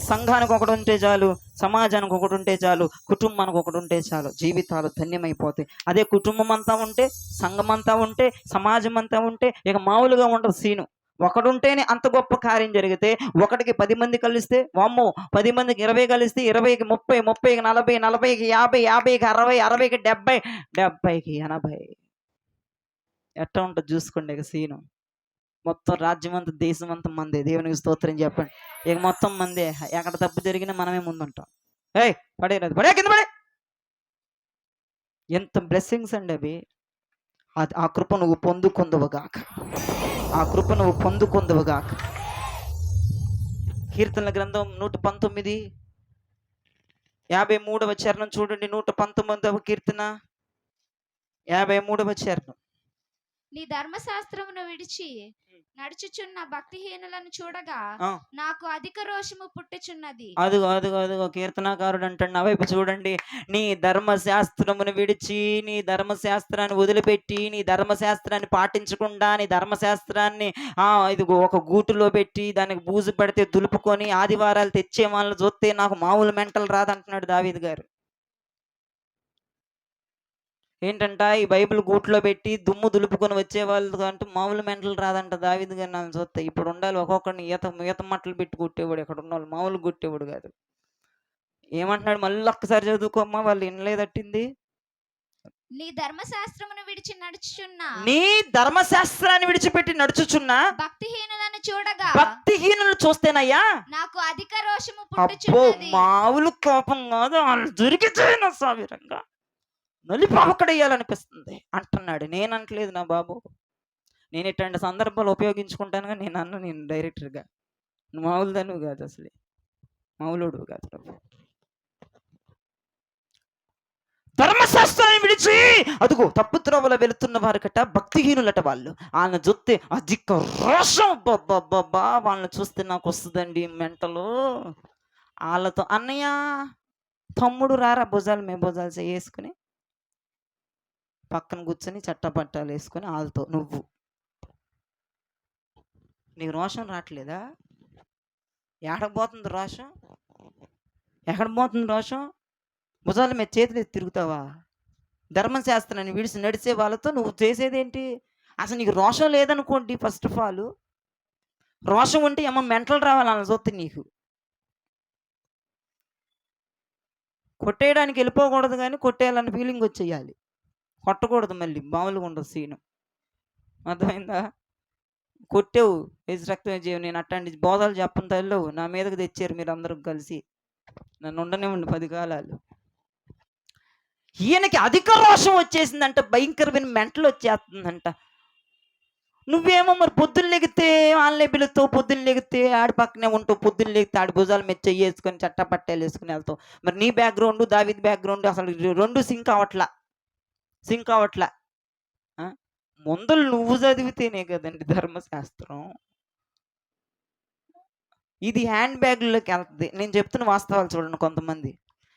[SPEAKER 1] సంఘానికి ఒకటి ఉంటే చాలు, సమాజానికి ఒకటి ఉంటే చాలు, కుటుంబానికి ఒకటి ఉంటే చాలు, జీవితాలు ధన్యమైపోతాయి. అదే కుటుంబం అంతా ఉంటే, సంఘం అంతా ఉంటే, సమాజం అంతా ఉంటే ఇక మామూలుగా ఉండదు సీను. ఒకడుంటేనే అంత గొప్ప కార్యం జరిగితే, ఒకటికి 10 మంది కలిస్తే వామ్మో, 10 మందికి 20 కలిస్తే, 20కి 30, 30కి 40, 40కి 50, 50కి 60, 60కి 70, 70కి 80. ఎట్లా ఉంటుంది చూసుకోండి ఇక సీను. మొత్తం రాజ్యం అంతా, దేశం అంతా మందే. దేవునికి స్తోత్రం చెప్పండి. ఇక మొత్తం మందే. ఎక్కడ తప్పు జరిగినా మనమే ముందుంటాం. ఏయ్ పడేరాదు, పడే కింద పడే. ఎంత బ్లెస్సింగ్స్ అండి అవి. ఆ కృప నువ్వు పొందుకొందువుగాక. ఆ కృప నువ్వు పొందుకొందువుగాక. కీర్తనల గ్రంథం 119, 53వ చరణం చూడండి. 119వ కీర్తన 53వ చరణం.
[SPEAKER 3] నీ ధర్మశాస్త్రమును విడిచి నడుచుచున్న భక్తిహీనులను చూడగా
[SPEAKER 1] ఆ,
[SPEAKER 3] నాకు అధిక రోషము పుట్టుచున్నది.
[SPEAKER 1] అదిగో అదిగో అదిగో కీర్తనాకారుడు అంటాడు, నా వైపు చూడండి. నీ ధర్మశాస్త్రమును విడిచి, నీ ధర్మశాస్త్రాన్ని వదిలిపెట్టి, నీ ధర్మశాస్త్రాన్ని పాటించకుండా, నీ ధర్మశాస్త్రాన్ని ఇదిగో ఒక గూటులో పెట్టి దానికి బూజు పెడితే దులుపుకొని ఆదివారాలు తెచ్చే వాళ్ళని చూస్తే నాకు మామూలు మెంటల్ రాదంటున్నాడు దావీదు గారు. ఏంటంట, ఈ బైబిల్ గూట్లో పెట్టి దుమ్ము దులుపుకొని వచ్చే వాళ్ళు అంటూ మామూలు మెంటలు రాదంట దావీదు గారు. నన్ను చూస్తే ఇప్పుడు ఉండాలి ఒక్కొక్కడిని ఈత మట్టలు పెట్టి కొట్టేవాడు. ఎక్కడ ఉన్న వాళ్ళు మామూలు కొట్టేవాడు కాదు. ఏమంటున్నాడు మళ్ళీ ఒక్కసారి చదువుకోమ్మా, వాళ్ళు వినలేదట్టింది.
[SPEAKER 3] నీ ధర్మశాస్త్రమును విడిచి నడుచుచున్న
[SPEAKER 1] నీ ధర్మశాస్త్రాన్ని విడిచిపెట్టి నడుచుచున్నా
[SPEAKER 3] భక్తిహీనులను చూడగా
[SPEAKER 1] భక్తిహీనులు చూస్తేనయ్యా
[SPEAKER 3] నాకు అధిక రోషము
[SPEAKER 1] అబ్బో,
[SPEAKER 3] పుట్టుచున్నది.
[SPEAKER 1] మామూలు కోపం కాదు, వాళ్ళు దొరికితే నా సావిరంగా నలిపావకడేయాలనిపిస్తుంది అంటున్నాడు. నేనంటలేదు నా బాబు. నేను ఇట్లాంటి సందర్భాలు ఉపయోగించుకుంటాను, కానీ నేను డైరెక్టర్గా. నువ్వు మామూలు దానివి కాదు, అసలు మామూలుడు కాదు. నువ్వు ధర్మశాస్త్రాన్ని విడిచి అదుగో తప్పు త్రోవలో వెళుతున్న వారికట భక్తిహీనులట వాళ్ళు. వాళ్ళని చూస్తే అధిక రోషం. బాబా వాళ్ళని చూస్తే నాకు వస్తుందండి మెంటలు. వాళ్ళతో అన్నయ్య తమ్ముడు రారా, భుజాలు మే భుజాలు వేసుకుని పక్కన కూర్చొని చట్టపట్టాలు వేసుకొని వాళ్ళతో నువ్వు, నీకు రోషం రావట్లేదా? ఎక్కడికి పోతుంది రోషం? ఎక్కడ పోతుంది రోషం? భుజాల మీద చేతులు తిరుగుతావా? ధర్మశాస్త్రాన్ని విడిచి నడిచే వాళ్ళతో నువ్వు చేసేదేంటి? అసలు నీకు రోషం లేదనుకోండి. ఫస్ట్ ఆఫ్ ఆల్ రోషం ఉంటే ఏమో మెంటలు రావాలని చూస్తే నీకు కొట్టేయడానికి వెళ్ళిపోకూడదు, కానీ కొట్టేయాలని ఫీలింగ్ వచ్చేయాలి. కొట్టకూడదు, మళ్ళీ మామూలుగా ఉండదు సీను. అర్థమైందా? కొట్టావు వేసి రక్తం చేయవు. నేను అట్లాంటి బోధాలు చెప్పని తల్లేవు నా మీదకి తెచ్చారు మీరు అందరూ కలిసి. నన్ను ఉండనివ్వండి 10 కాలాలు. ఈయనకి అధిక రోషం వచ్చేసిందంట, భయంకరమైన మెంటలు వచ్చేస్తుందంట. నువ్వేమో మరి పొద్దున్న లెగితే వాళ్ళే పిలుస్తావు, పొద్దున్న లెగితే ఆడి పక్కనే ఉంటావు, పొద్దున్న లెగితే ఆడి భుజాల మీద చెయ్యి వేసుకొని చట్టపట్టాలు వేసుకుని వెళ్తావు. మరి నీ బ్యాక్గ్రౌండ్ దావీద్ బ్యాక్గ్రౌండ్ అసలు 2 సింక్ అవట్లా. ముందు నువ్వు చదివితేనే కదండి ధర్మశాస్త్రం. ఇది హ్యాండ్ బ్యాగుల్లోకి వెళ్తుంది. నేను చెప్తున్న వాస్తవాలు చూడండి. కొంతమంది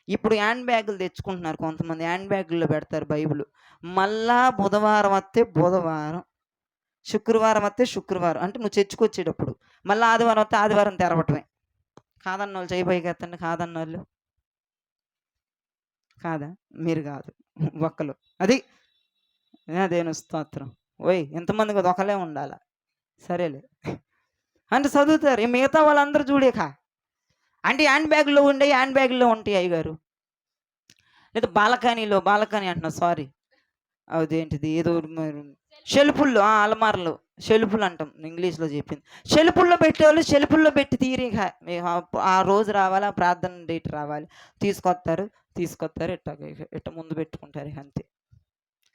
[SPEAKER 1] ఇప్పుడు హ్యాండ్ బ్యాగులు తెచ్చుకుంటున్నారు, కొంతమంది హ్యాండ్ బ్యాగుల్లో పెడతారు బైబిల్. మళ్ళా బుధవారం వస్తే బుధవారం, శుక్రవారం వస్తే శుక్రవారం, అంటే నువ్వు చర్చకొచ్చేటప్పుడు. మళ్ళీ ఆదివారం వస్తే ఆదివారం తెరవటమే. కాదన్న వాళ్ళు చేయబోయేతండి, కాదన్న వాళ్ళు కాదా? మీరు కాదు ఒక్కలు. అది అదేను స్తోత్రం. ఓయ్ ఎంతమంది కదా, ఒకలే ఉండాల. సరేలే అంటే చదువుతారు. మిగతా వాళ్ళందరూ చూడేక అంటే హ్యాండ్ బ్యాగ్లో ఉంటాయి అయ్యగారు. లేదా బాలకానీ అంటున్నా, సారీ. అదేంటిది ఏదో షెల్ఫుల్లో, అలమార్లు షెల్ఫులు అంటాం ఇంగ్లీష్లో చెప్పింది. షెల్ఫుల్లో పెట్టేవాళ్ళు షెల్ఫుల్లో పెట్టి తీరిక ఆ రోజు రావాలి, ఆ ప్రార్థన డేట్ రావాలి, తీసుకొస్తారు ఇట్ట ముందు పెట్టుకుంటారు. అంతే.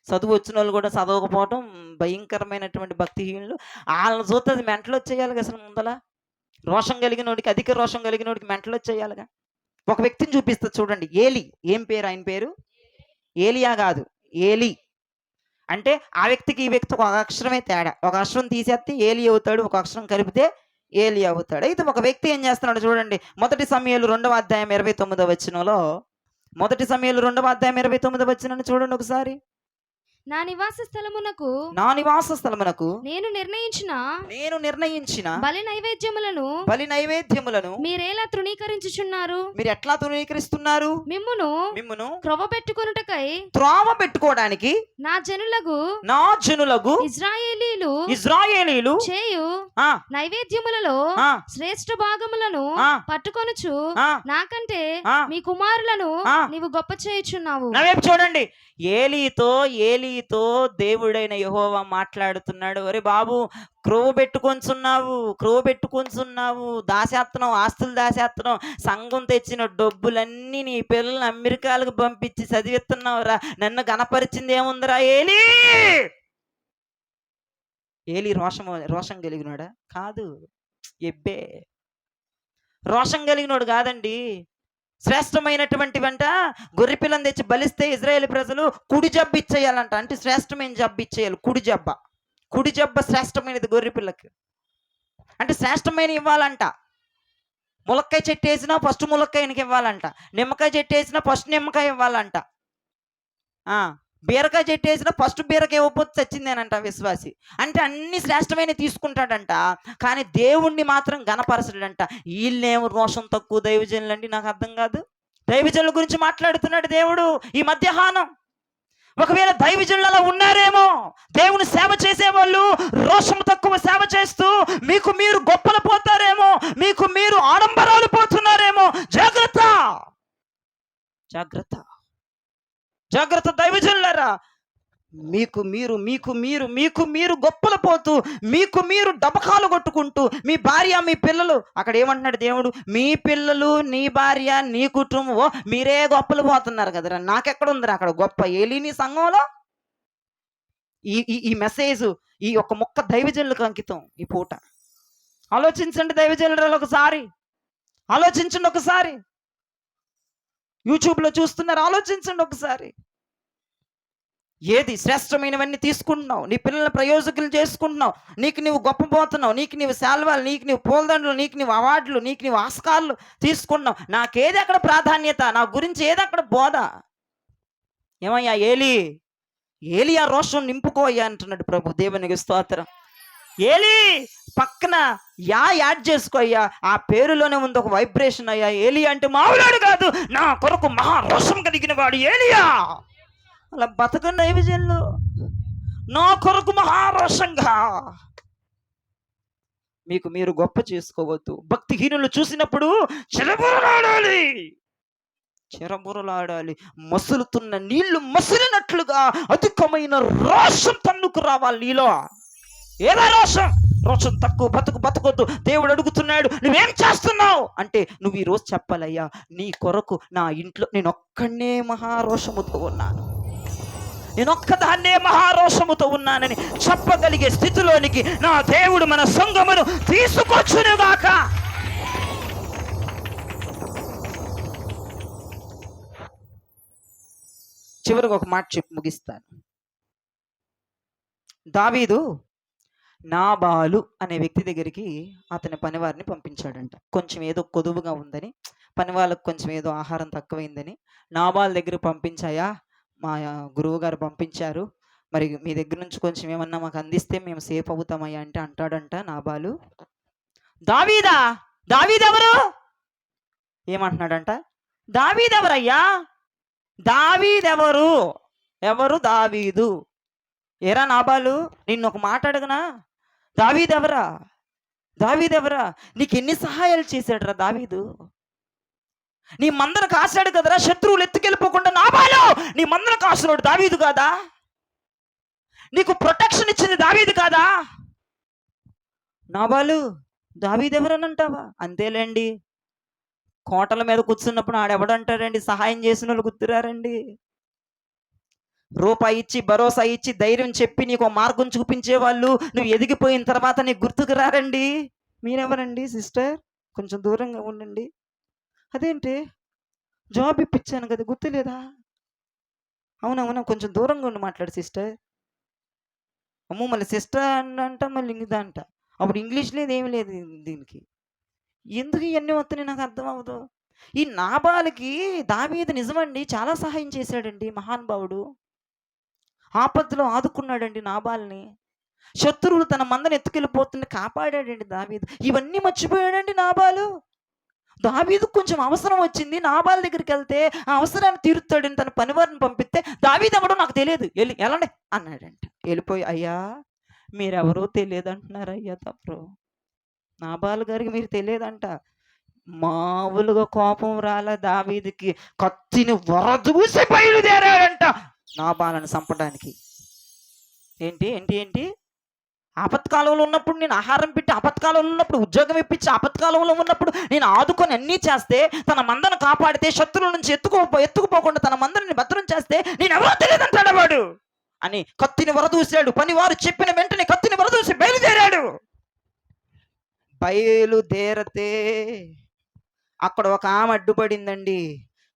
[SPEAKER 1] చదువు వచ్చిన వాళ్ళు కూడా చదవకపోవటం, భయంకరమైనటువంటి భక్తిహీనులు. వాళ్ళని చూస్తే అది మెంటలు వచ్చేయాలిగా. అసలు ముందల రోషం కలిగినోడికి, అధిక రోషం కలిగినోడికి మెంటలు వచ్చేయాలిగా. ఒక వ్యక్తిని చూపిస్తుంది చూడండి. ఏలి. ఏం పేరు ఆయన పేరు? ఏలియా కాదు, ఏలి. అంటే ఆ వ్యక్తికి ఈ వ్యక్తికి ఒక అక్షరమే తేడా. ఒక అక్షరం తీసేస్తే ఏలి అవుతాడు, ఒక అక్షరం కలిపితే ఏలి అవుతాడు. అయితే ఒక వ్యక్తి ఏం చేస్తున్నాడు చూడండి. 1 సమూయేలు 2వ అధ్యాయం 29వ వచనంలో, 1 సమూయేలు 2వ అధ్యాయం 29వ వచనాన్ని చూడండి ఒకసారి.
[SPEAKER 4] నా నివాస స్థలమునకు
[SPEAKER 1] నా నివాస స్థలమునకు
[SPEAKER 4] నేను నిర్ణయించిన
[SPEAKER 1] బలి నైవేద్యములను
[SPEAKER 4] మీరేలా తృణీకరించుచున్నారు?
[SPEAKER 1] మీరు ఎట్లా తృణీకరిస్తున్నారు?
[SPEAKER 4] మిమ్మును క్రొవ్వబెట్టుకొనుటకై
[SPEAKER 1] త్రోవ పెట్టుకోవడానికి
[SPEAKER 4] నా జనులకు
[SPEAKER 1] ఇజ్రాయేలీలు
[SPEAKER 4] చేయు
[SPEAKER 1] ఆ,
[SPEAKER 4] నైవేద్యములలో
[SPEAKER 1] ఆ,
[SPEAKER 4] శ్రేష్ఠ భాగములను
[SPEAKER 1] ఆ,
[SPEAKER 4] పట్టుకొనుచు
[SPEAKER 1] ఆ,
[SPEAKER 4] నాకంటే
[SPEAKER 1] ఆ,
[SPEAKER 4] మీ కుమారులను
[SPEAKER 1] ఆ.
[SPEAKER 4] నీవు గొప్ప చేయుచున్నావు.
[SPEAKER 1] నా వైపు చూడండి. ఏలీతో దేవుడైన యెహోవా మాట్లాడుతున్నాడు. ఒరే బాబు, క్రొవ్వు పెట్టుకొంచున్నావు, దాసేస్తున్నావు, ఆస్తులు దాసేస్తున్నావు, సంఘం తెచ్చిన డబ్బులన్నీ నీ పిల్లల్ని అమెరికాలకు పంపించి చదివిస్తున్నావురా, నన్ను గనపరిచింది ఏముందిరా? ఏలీ రోషం కలిగినాడా? కాదు. ఎబ్బే రోషం కలిగినోడు కాదండి. శ్రేష్టమైనటువంటి వెంట గొర్రె పిల్లని తెచ్చి బలిస్తే ఇజ్రాయేల్ ప్రజలు కుడి జబ్బ ఇచ్చేయాలంట. అంటే శ్రేష్టమైన జబ్బ ఇచ్చేయాలి. కుడి జబ్బ శ్రేష్టమైనది గొర్రె పిల్లకి. అంటే శ్రేష్టమైన ఇవ్వాలంట. ములక్కాయ చెట్టు వేసినా ఫస్ట్ ములక్కాయనికి ఇవ్వాలంట. నిమ్మకాయ చెట్టు వేసినా ఫస్ట్ నిమ్మకాయ ఇవ్వాలంట. బీరకాయ చెట్టు వేసినా ఫస్ట్ బీరకాయ ఇవ్వకపోతే చచ్చిందేనంట విశ్వాసి. అంటే అన్ని శ్రేష్టమైన తీసుకుంటాడంట, కానీ దేవుణ్ణి మాత్రం గణపరచడంట. వీళ్ళేమో రోషం తక్కువ దైవజనులండి. నాకు అర్థం కాదు. దైవజనుల గురించి మాట్లాడుతున్నాడు దేవుడు ఈ మధ్యాహ్నం. ఒకవేళ దైవజనులు అలా ఉన్నారేమో, దేవుని సేవ చేసేవాళ్ళు రోషం తక్కువ సేవ చేస్తూ మీకు మీరు గొప్పలు పోతారేమో, మీకు మీరు ఆడంబరాలు పోతున్నారేమో. జాగ్రత్త జాగ్రత్త జాగ్రత్త దైవజనులారా. మీకు మీరు గొప్పలు పోతూ, మీకు మీరు డబకాలు కొట్టుకుంటూ, మీ భార్య మీ పిల్లలు, అక్కడ ఏమంటున్నాడు దేవుడు? మీ పిల్లలు, నీ భార్య, నీ కుటుంబం, మీరే గొప్పలు పోతున్నారు కదరా. నాకెక్కడ ఉందిరా అక్కడ గొప్ప? ఏలీని సంఘంలో ఈ మెసేజ్, ఈ ఒక్క ముక్క దైవజనులకు అంకితం ఈ పూట. ఆలోచించండి దైవజనులు, ఒకసారి ఆలోచించండి. ఒకసారి యూట్యూబ్లో చూస్తున్నారు, ఆలోచించండి ఒకసారి. ఏది శ్రేష్టమైనవన్నీ తీసుకుంటున్నావు, నీ పిల్లల ప్రయోజకులు చేసుకుంటున్నావు, నీకు నీవు గొప్ప పోతున్నావు, నీకు నీవు శాల్వాలు, నీకు నీవు పూలదండలు, నీకు నీవు అవార్డులు, నీకు నీవు ఆస్కార్లు తీసుకుంటున్నావు. నాకేది అక్కడ ప్రాధాన్యత? నా గురించి ఏది అక్కడ బోధ? ఏమయ్యా ఏలి ఆ రోషం నింపుకోయ్యా అంటున్నాడు ప్రభు. దేవునికి స్తోత్రం. ఏలి పక్కన యాడ్ చేసుకోయ్యా. ఆ పేరులోనే ఉంది ఒక వైబ్రేషన్. అయ్యా ఏలి అంటే మామూలుడు కాదు, నా కొరకు మహా రోషం కలిగిన వాడు ఏలియా. అలా బతకండి దైవజనులు, నా కొరకు మహారోషంగా. మీకు మీరు గొప్ప చేసుకోవద్దు. భక్తిహీనులు చూసినప్పుడు చెరబురలాడాలి. మసులుతున్న నీళ్లు మసిలినట్లుగా అధికమైన రోషం తన్నుకు రావాలి నీలో. ఏదా రోషం తక్కువ బతకొద్దు. దేవుడు అడుగుతున్నాడు, నువ్వేం చేస్తున్నావు అంటే, నువ్వు ఈరోజు చెప్పాలయ్యా, నీ కొరకు నా ఇంట్లో నేను ఒక్కనే మహారోషముతో ఉన్నాను, నేనొక్కదాన్నే మహారోషముతో ఉన్నానని చెప్పగలిగే స్థితిలోనికి నా దేవుడు మన సంఘమును తీసుకొచ్చునుగాక. చివరికి ఒక మాట చెప్పి ముగిస్తాను. దావీదు నాబాలు అనే వ్యక్తి దగ్గరికి అతని పనివారిని పంపించాడంట. కొంచెం ఏదో కొదువుగా ఉందని, పని వాళ్ళకు కొంచెం ఏదో ఆహారం తక్కువైందని నాబాలు దగ్గర పంపించాయా, మా గురువు గారు పంపించారు, మరి మీ దగ్గర నుంచి కొంచెం ఏమన్నా మాకు అందిస్తే మేము సేఫ్ అవుతామయ్యా అంటే అంటాడంట నాబాలు, దావీదెవరు ఏమంటున్నాడంట? దావీదెవరయ్యా? దావీదెవరు? దావీదు. ఏరా నాబాలు, నిన్ను ఒక మాట అడగనా? దావీదెవరా? నీకు ఎన్ని సహాయాలు చేశాడురా దావీదు? నీ మందర కాశాడు కదరా, శత్రువులు ఎత్తుకెళ్ళిపోకుండా. నాబాలు, నీ మందర కాసినోడు దావీదు కాదా? నీకు ప్రొటెక్షన్ ఇచ్చింది దావీదు కాదా? నాబాలు, దావీదెవరనంటావా? అంతేలేండి, కోటల మీద కూర్చున్నప్పుడు ఆడెవడంటారండి సహాయం చేసిన వాళ్ళు గుర్తురారండి. రూపాయి ఇచ్చి, భరోసా ఇచ్చి, ధైర్యం చెప్పి నీకు మార్గం చూపించే వాళ్ళు నువ్వు ఎదిగిపోయిన తర్వాత నీకు గుర్తుకు రారండి. మీరెవరండి సిస్టర్? కొంచెం దూరంగా ఉండండి. అదేంటి, జాబ్ ఇప్పించాను కదా, గుర్తులేదా? అవునవునా, కొంచెం దూరంగా ఉండి మాట్లాడు సిస్టర్. అమ్మో, మళ్ళీ సిస్టర్ అంట, మళ్ళీ ఇంగిదా అంట. అప్పుడు ఇంగ్లీష్ లేదు, ఏమి లేదు దీనికి. ఎందుకు ఇవన్నీ వస్తున్నాయి నాకు అర్థం అవ్వదు. ఈ నాబాలుకి దావీదు నిజమండి చాలా సహాయం చేశాడండి మహానుభావుడు.
[SPEAKER 2] ఆపదలో ఆదుకున్నాడండి నాబాల్ని. శత్రువులు తన మందని ఎత్తుకెళ్ళిపోతుంటే కాపాడాడండి దావీదు. ఇవన్నీ మర్చిపోయాడండి నాబాలు. దావీదు కొంచెం అవసరం వచ్చింది, నాబాల్ దగ్గరికి వెళ్తే ఆ అవసరాన్ని తీరుతాడని తన పనివారిని పంపిస్తే దావీదు ఎవడో నాకు తెలియదు, వెళ్ళండి అన్నాడంట. వెళ్ళిపోయి, అయ్యా మీరెవరో తెలియదు అంటున్నారు అయ్యా తప్పరు. నాబాల్ గారికి మీరు తెలియదంట. మామూలుగా కోపం రాల దావీదుకి, కత్తిని వరదూసి బయలుదేరాడంట నాబాలను చంపడానికి. ఏంటి ఏంటి ఏంటి ఆపత్కాలంలో ఉన్నప్పుడు నేను ఆహారం పెట్టి, ఆపత్కాలంలో ఉన్నప్పుడు ఉద్యోగం ఇప్పించి, ఆపత్కాలంలో ఉన్నప్పుడు నేను ఆదుకొని అన్నీ చేస్తే, తన మందను కాపాడితే, శత్రువుల నుంచి ఎత్తుకుపోకుండా తన మందని భద్రం చేస్తే నేను ఎవరో తెలియదంటాడు వాడు అని కత్తిని వరదూశాడు. పనివారు చెప్పిన వెంటనే కత్తిని వరదూసి బయలుదేరాడు. బయలుదేరతే అక్కడ ఒక ఆమె అడ్డుపడిందండి.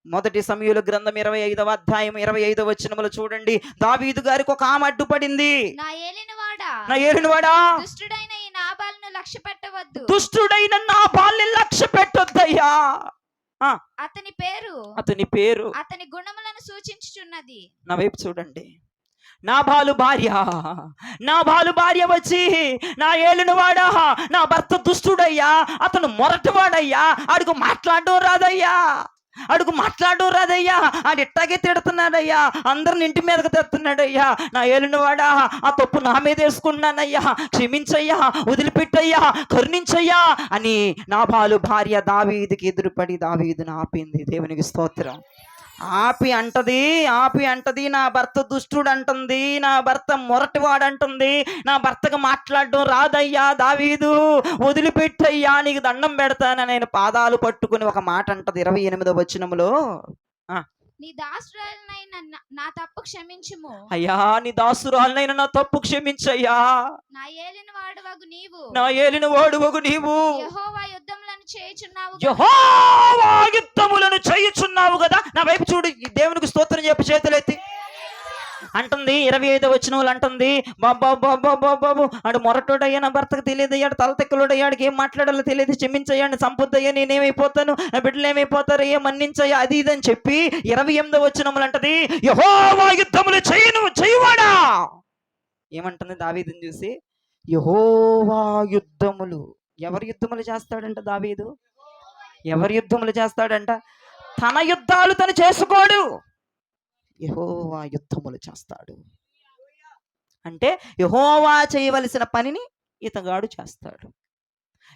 [SPEAKER 2] మొదటి సమూయేలు గ్రంథం 25వ అధ్యాయం 25వ వచనములో చూడండి, దావీదు గారికి ఒక ఆమె అడ్డుపడింది.
[SPEAKER 3] నా
[SPEAKER 2] నా ఏలినవాడా,
[SPEAKER 3] దుష్టుడైన ఈ నాబాలును లక్ష్య పెట్టవద్దు.
[SPEAKER 2] దుష్టుడైన నాబాల్ని లక్ష్య పెట్టొద్దయ్యా.
[SPEAKER 3] అతని పేరు
[SPEAKER 2] అతని
[SPEAKER 3] గుణములను సూచించుచున్నది.
[SPEAKER 2] నా వైపు చూడండి. నాబాలు భార్య వచ్చి, నా ఏలినవాడా, నా భర్త దుష్టుడయ్యా, అతను మొరటివాడయ్యా, అడుగు మాట్లాడడం రాదయ్యా, ఆడు ఇట్టాగే తిడుతున్నాడయ్యా, అందరిని ఇంటి మీదకి తెస్తున్నాడయ్యా. నా ఏలినవాడా, ఆ తప్పు నా మీద వేసుకున్నానయ్యా, క్షమించయ్యా, వదిలిపెట్టయ్యా, కరుణించయ్యా అని నాబాలు భార్య దావీదుకి ఎదురుపడి దావీదుని ఆపింది. దేవునికి స్తోత్రం. ఆపి అంటది, నా భర్త దుష్టుడు అంటుంది, నా భర్త మొరటివాడు అంటుంది, నా భర్తకు మాట్లాడడం రాదయ్యా, దావీదు వదిలిపెట్టయ్యా, నీకు దండం పెడతానని నేను పాదాలు పట్టుకుని ఒక మాట అంటది 28వ వచనములో.
[SPEAKER 3] నీ దాసురాలనైన నా తప్పు క్షమించుము.
[SPEAKER 2] అయ్యా నీ దాసురాలనైన నా తప్పు క్షమించయ్యా,
[SPEAKER 3] నా ఏలినవాడవగు
[SPEAKER 2] నీవు
[SPEAKER 3] యెహోవా యుద్ధములను
[SPEAKER 2] చేయుచున్నావు కదా. నా వైపు చూడు, దేవునికి స్తోత్రం చెప్పి చేతులెత్తి అంటుంది. 25వ వచనములు అంటుంది, బాబు ఆడు మొరటోడయ్యా, నా భర్తకు తెలియదు అయ్యాడు, తలతెక్కలోడయ్యాడికి ఏం మాట్లాడాలో తెలియదు, క్షమించయ్యాడు, సంపొద్దయ్యా, నేనేమైపోతాను, నా బిడ్డలు ఏమైపోతారు, ఏ మన్నించయ్యా, అది ఇదని చెప్పి 28వ వచనములు అంటది, యెహోవా యుద్ధములు చేయువాడా. ఏమంటుంది దావీదుని చూసి? యెహోవా యుద్ధములు. ఎవరి యుద్ధములు చేస్తాడంట దావీదు? ఎవరి యుద్ధములు చేస్తాడంట? తన యుద్ధాలు తను చేసుకోడు, యెహోవా యుద్ధములు చేస్తాడు. అంటే యెహోవా చేయవలసిన పనిని ఇతగాడు చేస్తాడు.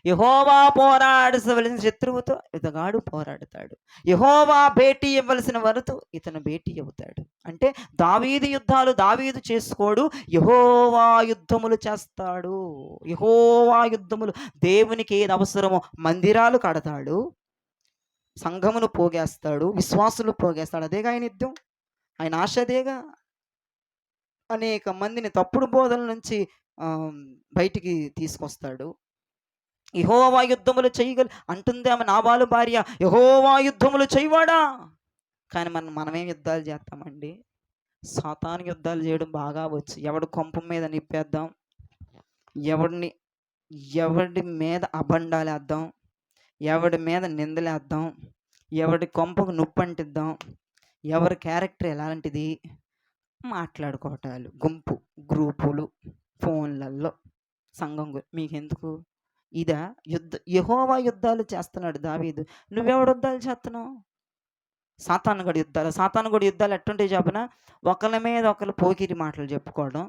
[SPEAKER 2] యెహోవా పోరాడవలసిన శత్రువుతో ఇతగాడు పోరాడతాడు. యెహోవా భేటీ ఇవ్వవలసిన వారితో ఇతను భేటీ అవుతాడు. అంటే దావీదు యుద్ధాలు దావీదు చేసుకోడు, యెహోవా యుద్ధములు చేస్తాడు. యెహోవా యుద్ధములు. దేవునికి ఏది అవసరమో మందిరాలు కడతాడు, సంఘమును పోగేస్తాడు, విశ్వాసులు పోగేస్తాడు. అదేగా ఆయన యుద్ధం, ఆయన ఆశ అదేగా. అనేక మందిని తప్పుడు బోధల నుంచి బయటికి తీసుకొస్తాడు. యెహోవా యుద్ధములు అంటుంది ఆమె నాబాలు భార్య, యెహోవా యుద్ధములు చేయవాడా. కానీ మనమేం యుద్ధాలు చేస్తామండి? సాతాను యుద్ధాలు చేయడం బాగా వచ్చు. ఎవడు కొంప మీద నిప్పేద్దాం, ఎవడి మీద అబండాలేద్దాం, ఎవడి మీద నిందలేద్దాం, ఎవడి కొంపకు నొప్పి అంటిద్దాం, ఎవరి క్యారెక్టర్ ఎలాంటిది మాట్లాడుకోవటాలు, గ్రూపులు, ఫోన్లలో, సంఘం. మీకెందుకు? ఇదా యెహోవా యుద్ధాలు చేస్తున్నాడు దావీదు. నువ్వెవడు యుద్ధాలు చేస్తున్నావు? సాతానుగడి యుద్ధాలు ఎట్టుంటే చెప్పనా? ఒకరి మీద ఒకరు పోకిరి మాటలు చెప్పుకోవడం,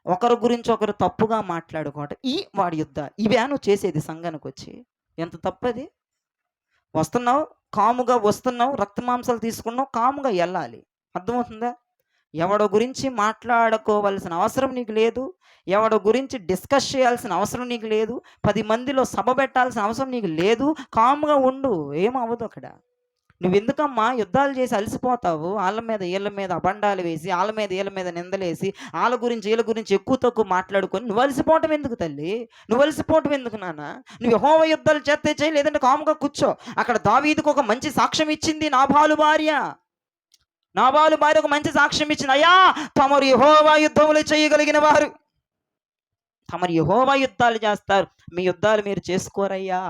[SPEAKER 2] ఒకరి గురించి ఒకరు తప్పుగా మాట్లాడుకోవడం, వాడి యుద్ధాలు. ఇవే నువ్వు చేసేది సంఘానికి వచ్చి. ఎంత తప్పది? కాముగా వస్తున్నావు, రక్త మాంసాలు తీసుకున్నావు, కాముగా వెళ్ళాలి. అర్థమవుతుందా? ఎవడ గురించి మాట్లాడుకోవాల్సిన అవసరం నీకు లేదు, ఎవడ గురించి డిస్కస్ చేయాల్సిన అవసరం నీకు లేదు, 10 మందిలో సభ పెట్టాల్సిన అవసరం నీకు లేదు. కాముగా ఉండు, ఏమవ్వదు అక్కడ. నువ్వెందుకమ్మా యుద్ధాలు చేసి అలసిపోతావు? వాళ్ళ మీద వీళ్ళ మీద అబండాలు వేసి, వాళ్ళ మీద వీళ్ళ మీద నిందలేసి, వాళ్ళ గురించి వీళ్ళ గురించి ఎక్కువ తక్కువ మాట్లాడుకొని నువ్వు అలసిపోవటం ఎందుకు తల్లి? నువ్వు అలసిపోవటం ఎందుకు నాన్న? నువ్వు యెహోవా యుద్ధాలు చేస్తే చేయి, లేదంటే కాముగా కూర్చో. అక్కడ దావీదుకు ఒక మంచి సాక్ష్యం ఇచ్చింది నాబాలు భార్య ఒక మంచి సాక్ష్యం ఇచ్చింది. అయ్యా తమరు యెహోవా యుద్ధములు చేయగలిగిన వారు, తమరు యెహోవా యుద్ధాలు చేస్తారు,
[SPEAKER 1] మీ యుద్ధాలు మీరు చేసుకోరయ్యా.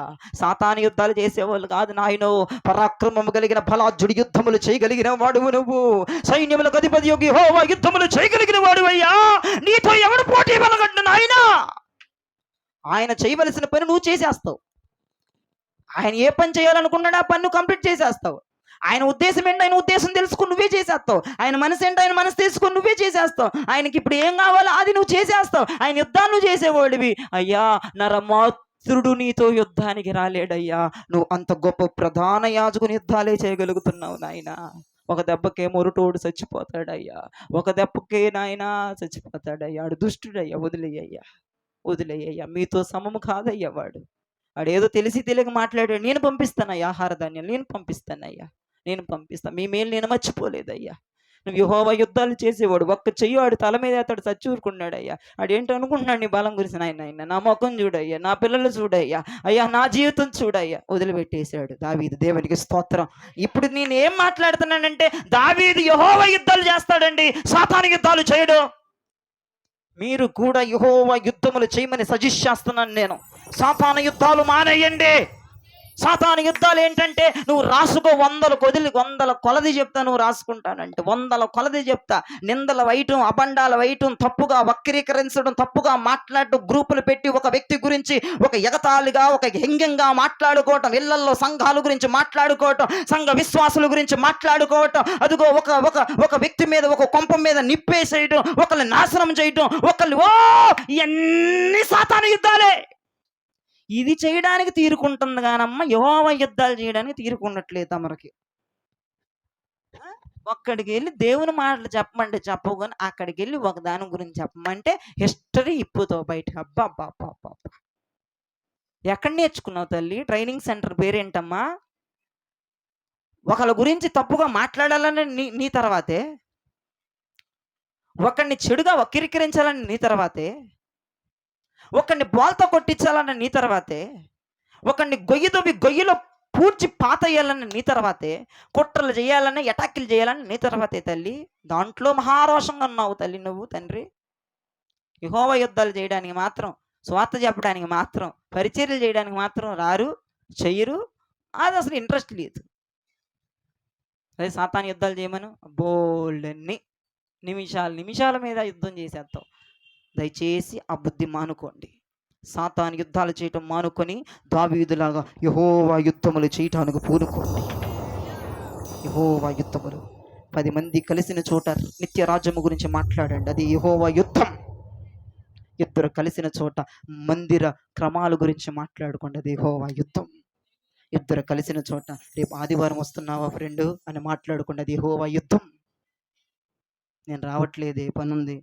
[SPEAKER 1] సాతాను యుద్ధాలు చేసేవాళ్ళు కాదు నాయనో. పరాక్రమము కలిగిన బలాఢ్యుడి యుద్ధములు చేయగలిగిన వాడువు నువ్వు. సైన్యములకు అధిపతి యెహోవా యుద్ధములు చేయగలిగిన వాడు అయ్యా. నీతో ఎవడు పోటీ పలగట్టు నాయనా. ఆయన చేయవలసిన పని నువ్వు చేసేస్తావు. ఆయన ఏ పని చేయాలనుకున్నాడో ఆ పని నువ్వు కంప్లీట్ చేసేస్తావు. ఆయన ఉద్దేశం ఏంటి, ఆయన ఉద్దేశం తెలుసుకుని నువ్వే చేసేస్తావు. ఆయన మనసు ఏంటి, ఆయన మనసు తెలుసుకుని నువ్వే చేసేస్తావు. ఆయనకి ఇప్పుడు ఏం కావాలో అది నువ్వు చేసేస్తావు. ఆయన యుద్ధాలు నువ్వు చేసేవాడివి. అయ్యా నరమాత్రుడు నీతో యుద్ధానికి రాలేడయ్యా. నువ్వు అంత గొప్ప ప్రధాన యాజకుని యుద్ధాలే చేయగలుగుతున్నావు నాయనా. ఒక దెబ్బకే మొరుటోడు చచ్చిపోతాడయ్యా. ఒక దెబ్బకే నాయనా చచ్చిపోతాడయ్యా. ఆడు దుష్టుడయ్యా. వదిలేయ్యా. మీతో సమము కాదయ్యా వాడు. వాడేదో తెలిసి తెలియక మాట్లాడాడు. నేను పంపిస్తానయ్యా ఆహార ధాన్యాలు, నేను పంపిస్తాను. మీ మేలు నేను మర్చిపోలేదయ్యా. నువ్వు యెహోవా యుద్ధాలు చేసేవాడు. ఒక్క చెయ్యి వాడు తల మీద అతడు చచ్చి ఊరుకున్నాడయ్యా. వాడేంటో అనుకుంటున్నాడు నీ బలం గురించి. నాయన నా ముఖం చూడయ్యా, నా పిల్లలు చూడయ్యా, అయ్యా నా జీవితం చూడయ్యా. వదిలిపెట్టేశాడు దావీదు. దేవునికి స్తోత్రం. ఇప్పుడు నేను ఏం మాట్లాడుతున్నానంటే దావీదు యెహోవా యుద్ధాలు చేస్తాడండి, సాతాను యుద్ధాలు చేయడు. మీరు కూడా యెహోవా యుద్ధములు చేయమని సజెస్ట్ చేస్తున్నాను నేను. సాతాను యుద్ధాలు మానేయండి. సాతాను యుద్ధాలు ఏంటంటే నువ్వు రాసుకో, వందల కొలది చెప్తా. నువ్వు రాసుకుంటానంటే 100 కొలది చెప్తా. నిందల వైటం, అబండాల వైటం, తప్పుగా వక్రీకరించడం, తప్పుగా మాట్లాడటం, గ్రూపులు పెట్టి ఒక వ్యక్తి గురించి ఒక ఎగతాళిగా, ఒక వ్యంగ్యంగా మాట్లాడుకోవటం, ఇళ్లల్లో సంఘాల గురించి మాట్లాడుకోవటం, సంఘ విశ్వాసుల గురించి మాట్లాడుకోవటం, అదిగో ఒక వ్యక్తి మీద, ఒక కొంప మీద నిప్పేసేయటం, ఒకరిని నాశనం చేయటం, ఇవన్నీ సాతాను యుద్ధాలే. ఇది చేయడానికి తీరుకుంటుంది కానమ్మ, యెహోవా యుద్ధాలు చేయడానికి తీరుకున్నట్లేదు తమరికి. ఒక్కడికి వెళ్ళి దేవుని మాటలు చెప్పమంటే చెప్పవు, కానీ అక్కడికి వెళ్ళి ఒక దాని గురించి చెప్పమంటే హిస్టరీ ఇప్పుతావు బయటకు. అబ్బా. ఎక్కడ నేర్చుకున్నావు తల్లి? ట్రైనింగ్ సెంటర్ పేరేంటమ్మా? ఒకళ్ళ గురించి తప్పుగా మాట్లాడాలని నీ తర్వాతే, ఒకడిని చెడుగా వక్రీకరించాలని నీ తర్వాతే, ఒకడిని బోల్తో కొట్టించాలన్న నీ తర్వాతే, ఒకడిని గొయ్యిలో పూడ్చి పాతయ్యాలని నీ తర్వాతే, కుట్రలు చేయాలని, అటాకులు చేయాలని నీ తర్వాతే తల్లి. దాంట్లో మహారోషంగా ఉన్నావు తల్లి నువ్వు. తండ్రి యెహోవా యుద్ధాలు చేయడానికి మాత్రం, స్వార్థ చెప్పడానికి మాత్రం, పరిచర్యలు చేయడానికి మాత్రం రారు, చెయ్యరు. అది అసలు ఇంట్రెస్ట్ లేదు. అదే సాతాను యుద్ధాలు చేయమను, బోల్డన్ని నిమిషాల మీద యుద్ధం చేసేస్తావు. దయచేసి ఆ బుద్ధి మానుకోండి. సాతాను యుద్ధాలు చేయటం మానుకొని దావీదులాగా యెహోవా యుద్ధములు చేయటానికి పూనుకోండి. యెహోవా యుద్ధములు 10 మంది కలిసిన చోట నిత్య రాజ్యము గురించి మాట్లాడండి. అది యెహోవా యుద్ధం. 2 కలిసిన చోట మందిర క్రమాల గురించి మాట్లాడుకోండి. అది యెహోవా యుద్ధం. 2 కలిసిన చోట రేపు ఆదివారం వస్తున్నావా ఫ్రెండ్ అని మాట్లాడుకోండి. అది యెహోవా యుద్ధం. నేను రావట్లేదే, పని ఉంది,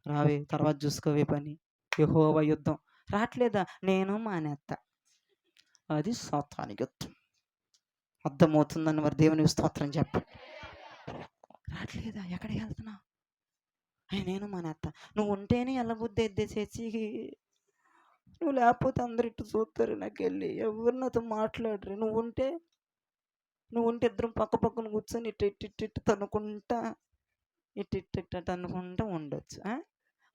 [SPEAKER 1] రావే తర్వాత చూసుకోవే పని. యెహోవా యుద్ధం. రావట్లేదా? నేను మానేత్తా. అది సాతాను యుద్ధం. అర్థమవుతుందని మరి దేవునికి స్తోత్రం చెప్పండి. రావట్లేదా? ఎక్కడికి వెళ్తున్నా? నేను మానేత్తా. నువ్వు ఉంటేనే ఎల్లబుద్ధి ఎద్దేసేసి, నువ్వు లేకపోతే అందరు ఇట్టు చూస్తారు. నాకు వెళ్ళి ఎవరు నాతో మాట్లాడరు. నువ్వు ఉంటే ఇద్దరం పక్కన కూర్చొని ఇట్టు తనుకుంటా అనుకుంటా ఉండొచ్చు.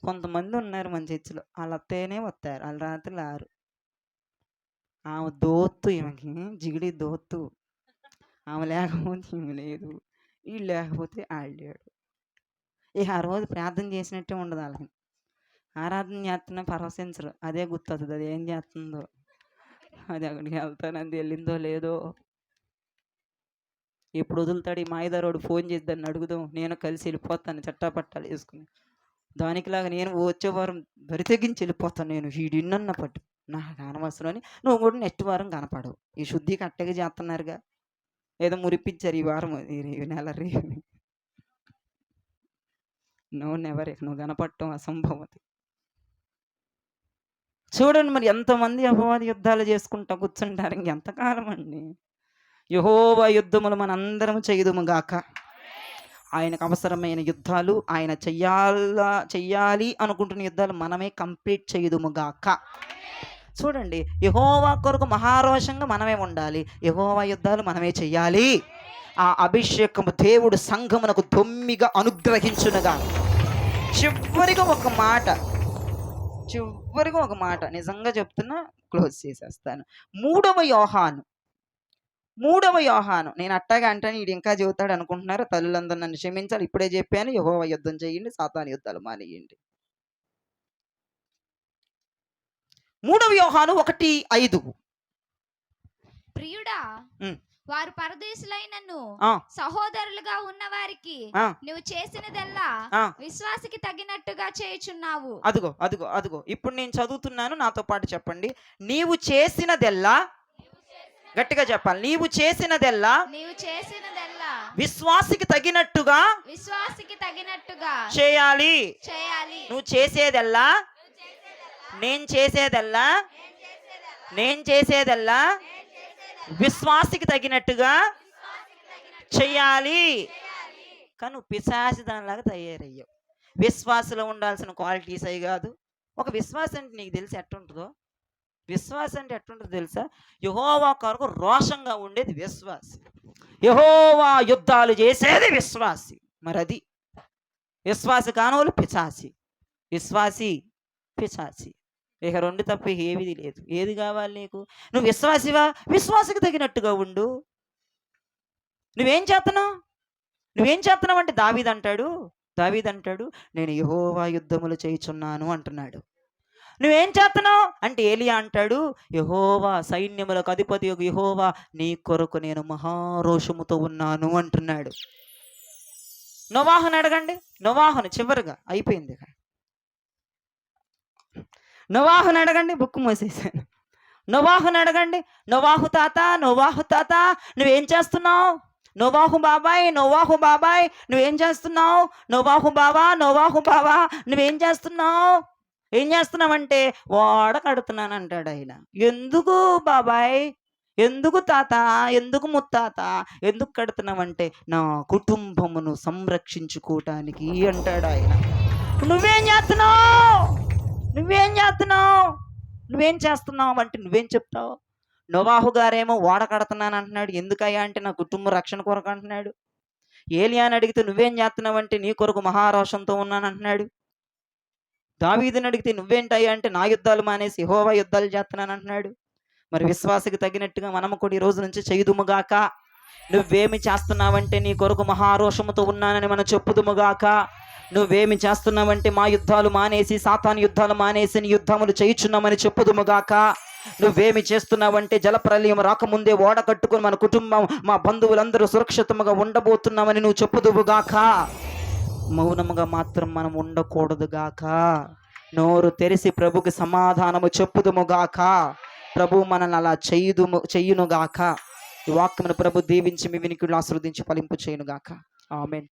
[SPEAKER 1] కొంతమంది ఉన్నారు మన చర్చిలో, వాళ్ళు వస్తేనే వస్తారు, వాళ్ళు రాత్రి రారు. ఆమె దోత్తు, ఈమెకి జిగిడి దోత్తు. ఆమె లేకపోతే ఈమె లేదు, వీళ్ళు లేకపోతే ఆళ్ళు లేడు. ఇక ఆ రోజు ప్రార్థన చేసినట్టే ఉండదు వాళ్ళకి. ఆరాధన చేస్తున్నా పరవశించరు. అదే గుర్తొస్తుంది అది ఏం చేస్తుందో, అది అక్కడికి వెళ్తానంది వెళ్ళిందో లేదో. ఎప్పుడు వదులుతాడు ఈ మాయదారోడు? ఫోన్ చేసి దాన్ని అడుగుదాం, నేను కలిసి వెళ్ళిపోతాను చట్టాపట్టాలు వేసుకుని. దానికిలాగా నేను వచ్చే వారం బరితెగించి వెళ్ళిపోతాను. నేను వీడిన్నన్న పట్టు నాకు అనవసరం అని నువ్వు కూడా నెక్స్ట్ వారం కనపడవు. ఈ శుద్ధికి అట్టగా చేస్తున్నారుగా, ఏదో మురిపించారు ఈ వారం, ఈ నెల రే. నువ్వు కనపడటం అసంభవతి. చూడండి మరి ఎంతమంది అపవాది యుద్ధాలు చేసుకుంటా కూర్చుంటారు. ఇంకెంతకాలం అండి? యెహోవా యుద్ధములు మనందరం చేయుదుము గాక. ఆయనకు అవసరమైన యుద్ధాలు, ఆయన చెయ్యాలి అనుకుంటున్న యుద్ధాలు మనమే కంప్లీట్ చేయుదుము గాక. చూడండి, యెహోవా కొరకు మహారోషంగా మనమే ఉండాలి. యెహోవా యుద్ధాలు మనమే చెయ్యాలి. ఆ అభిషేకము దేవుడు సంఘమునకు దొమ్మిగా అనుగ్రహించునుగా. చివరిగా ఒక మాట, చివరిగా ఒక మాట నిజంగా చెప్తున్నా, క్లోజ్ చేసేస్తాను. మూడవ యోహాను నేను అట్టాగా అంటాను, వీడు ఇంకా చెబుతాడు అనుకుంటున్నారు. తల్లులందరూ నన్ను క్షమించాలి, ఇప్పుడే చెప్పాను. యెహోవా యుద్ధం చేయండి, సాతాను యుద్ధాలు మానేయండి. 3 యోహాను 1:5.
[SPEAKER 3] ప్రియుడా,
[SPEAKER 1] ఉమ్.
[SPEAKER 3] వారు పరదేశులైనను
[SPEAKER 1] ఆ,
[SPEAKER 3] సహోదరులుగా ఉన్న వారికి
[SPEAKER 1] ఆ,
[SPEAKER 3] నువ్వు చేసినదెల్లా
[SPEAKER 1] ఆ.
[SPEAKER 3] విశ్వాసికి తగినట్టుగా చేయుచున్నావు.
[SPEAKER 1] అదిగో అదిగో అదిగో ఇప్పుడు నేను చదువుతున్నాను, నాతో పాటు చెప్పండి. నీవు చేసినదెల్లా, గట్టిగా చెప్పాలి, నీవు చేసినదెల్లా
[SPEAKER 3] నీవు చేసినదెల్లా
[SPEAKER 1] విశ్వాసికి తగినట్టుగా
[SPEAKER 3] విశ్వాసికి తగినట్టుగా
[SPEAKER 1] చేయాలి.
[SPEAKER 3] చేయాలి.
[SPEAKER 1] నువ్వు చేసేదెల్లా, నేను చేసేదెల్లా విశ్వాసికి తగినట్టుగా చెయ్యాలి. కానీ నువ్వు పిశాచి దానిలాగా తయారయ్యావు. విశ్వాసలో ఉండాల్సిన క్వాలిటీస్ అవి కాదు. ఒక విశ్వాసం అంటే నీకు తెలిసి ఎట్టుంటుందో, విశ్వాసం అంటే ఎట్టుంటుందో తెలుసా? యెహోవా కొరకు రోషంగా ఉండేది విశ్వాసి, యెహోవా యుద్ధాలు చేసేది విశ్వాసి. మరి అది విశ్వాసి కానోళ్ళు పిశాచి, విశ్వాసి పిశాచి. ఇక రెండు తప్ప ఏది లేదు. ఏది కావాలి నీకు? నువ్వు విశ్వాసివా? విశ్వాసికి తగినట్టుగా ఉండు. నువ్వేం చేస్తున్నావు అంటే దావీదు అంటాడు నేను యెహోవా యుద్ధములు చేయుచున్నాను అంటున్నాడు. నువ్వేం చేస్తున్నావు అంటే ఏలియా అంటాడు యెహోవా సైన్యములకు అధిపతి యెహోవా నీ కొరకు నేను మహారోషముతో ఉన్నాను అంటున్నాడు. నోవాహుని అడగండి, నోవాహుని చివరిగా అయిపోయింది. నోవాహుని అడగండి, బుక్ మూసేసాను. నోవాహుని అడగండి, నోవాహు తాత నువ్వేం చేస్తున్నావు? నోవాహు బాబాయ్ నువ్వేం చేస్తున్నావు? నోవాహు బావా నువ్వేం చేస్తున్నావు? ఏం చేస్తున్నావంటే ఓడ కడుతున్నాను అంటాడు ఆయన. ఎందుకు బాబాయ్, ఎందుకు తాత, ఎందుకు ముత్తాత, ఎందుకు కడుతున్నావంటే నా కుటుంబమును సంరక్షించుకోవటానికి అంటాడు ఆయన. నువ్వేం చేస్తున్నావు అంటే నువ్వేం చెప్తావు? నోవాహు గారేమో ఓడ కడుతున్నాను అంటున్నాడు. ఎందుకయ్యా అంటే నా కుటుంబ రక్షణ కొరకు అంటున్నాడు. ఏలియాని అడిగితే నువ్వేం చేస్తున్నావు అంటే నీ కొరకు మహారోషంతో ఉన్నాను అంటున్నాడు. దావీదుని అడిగితే నువ్వేంటయ్యా అంటే నా యుద్ధాలు మానేసి యెహోవా యుద్ధాలు చేస్తున్నాను అంటున్నాడు. మరి విశ్వాసకి తగినట్టుగా మనము కూడా ఈ రోజు నుంచి చేయుదుముగాక. నువ్వేమి చేస్తున్నావంటే నీ కొరకు మహారోషముతో ఉన్నానని మనం చెప్పుదుముగాక. నువ్వేమి చేస్తున్నావంటే మా యుద్ధాలు మానేసి సాతాను యుద్ధాలు మానేసి నీ యుద్ధములు చేయుచున్నామని చెప్పుదుముగాక. నువ్వేమి చేస్తున్నావంటే జలప్రలయం రాకముందే ఓడ కట్టుకుని మన కుటుంబం మా బంధువులందరూ సురక్షితంగా ఉండబోతున్నామని నువ్వు చెప్పుదువుగాక. మౌనముగా మాత్రం మనం ఉండకూడదుగాక. నోరు తెరిసి ప్రభుకి సమాధానము చెప్పుదుముగాక. ప్రభు మనల్ని అలా చెయ్యునుగాక. ఈ వాక్యమును ప్రభు దీవించి మీ వినికిడిలో ఆశీర్వదించి ఫలింపు చేయునుగాక. ఆమేన్.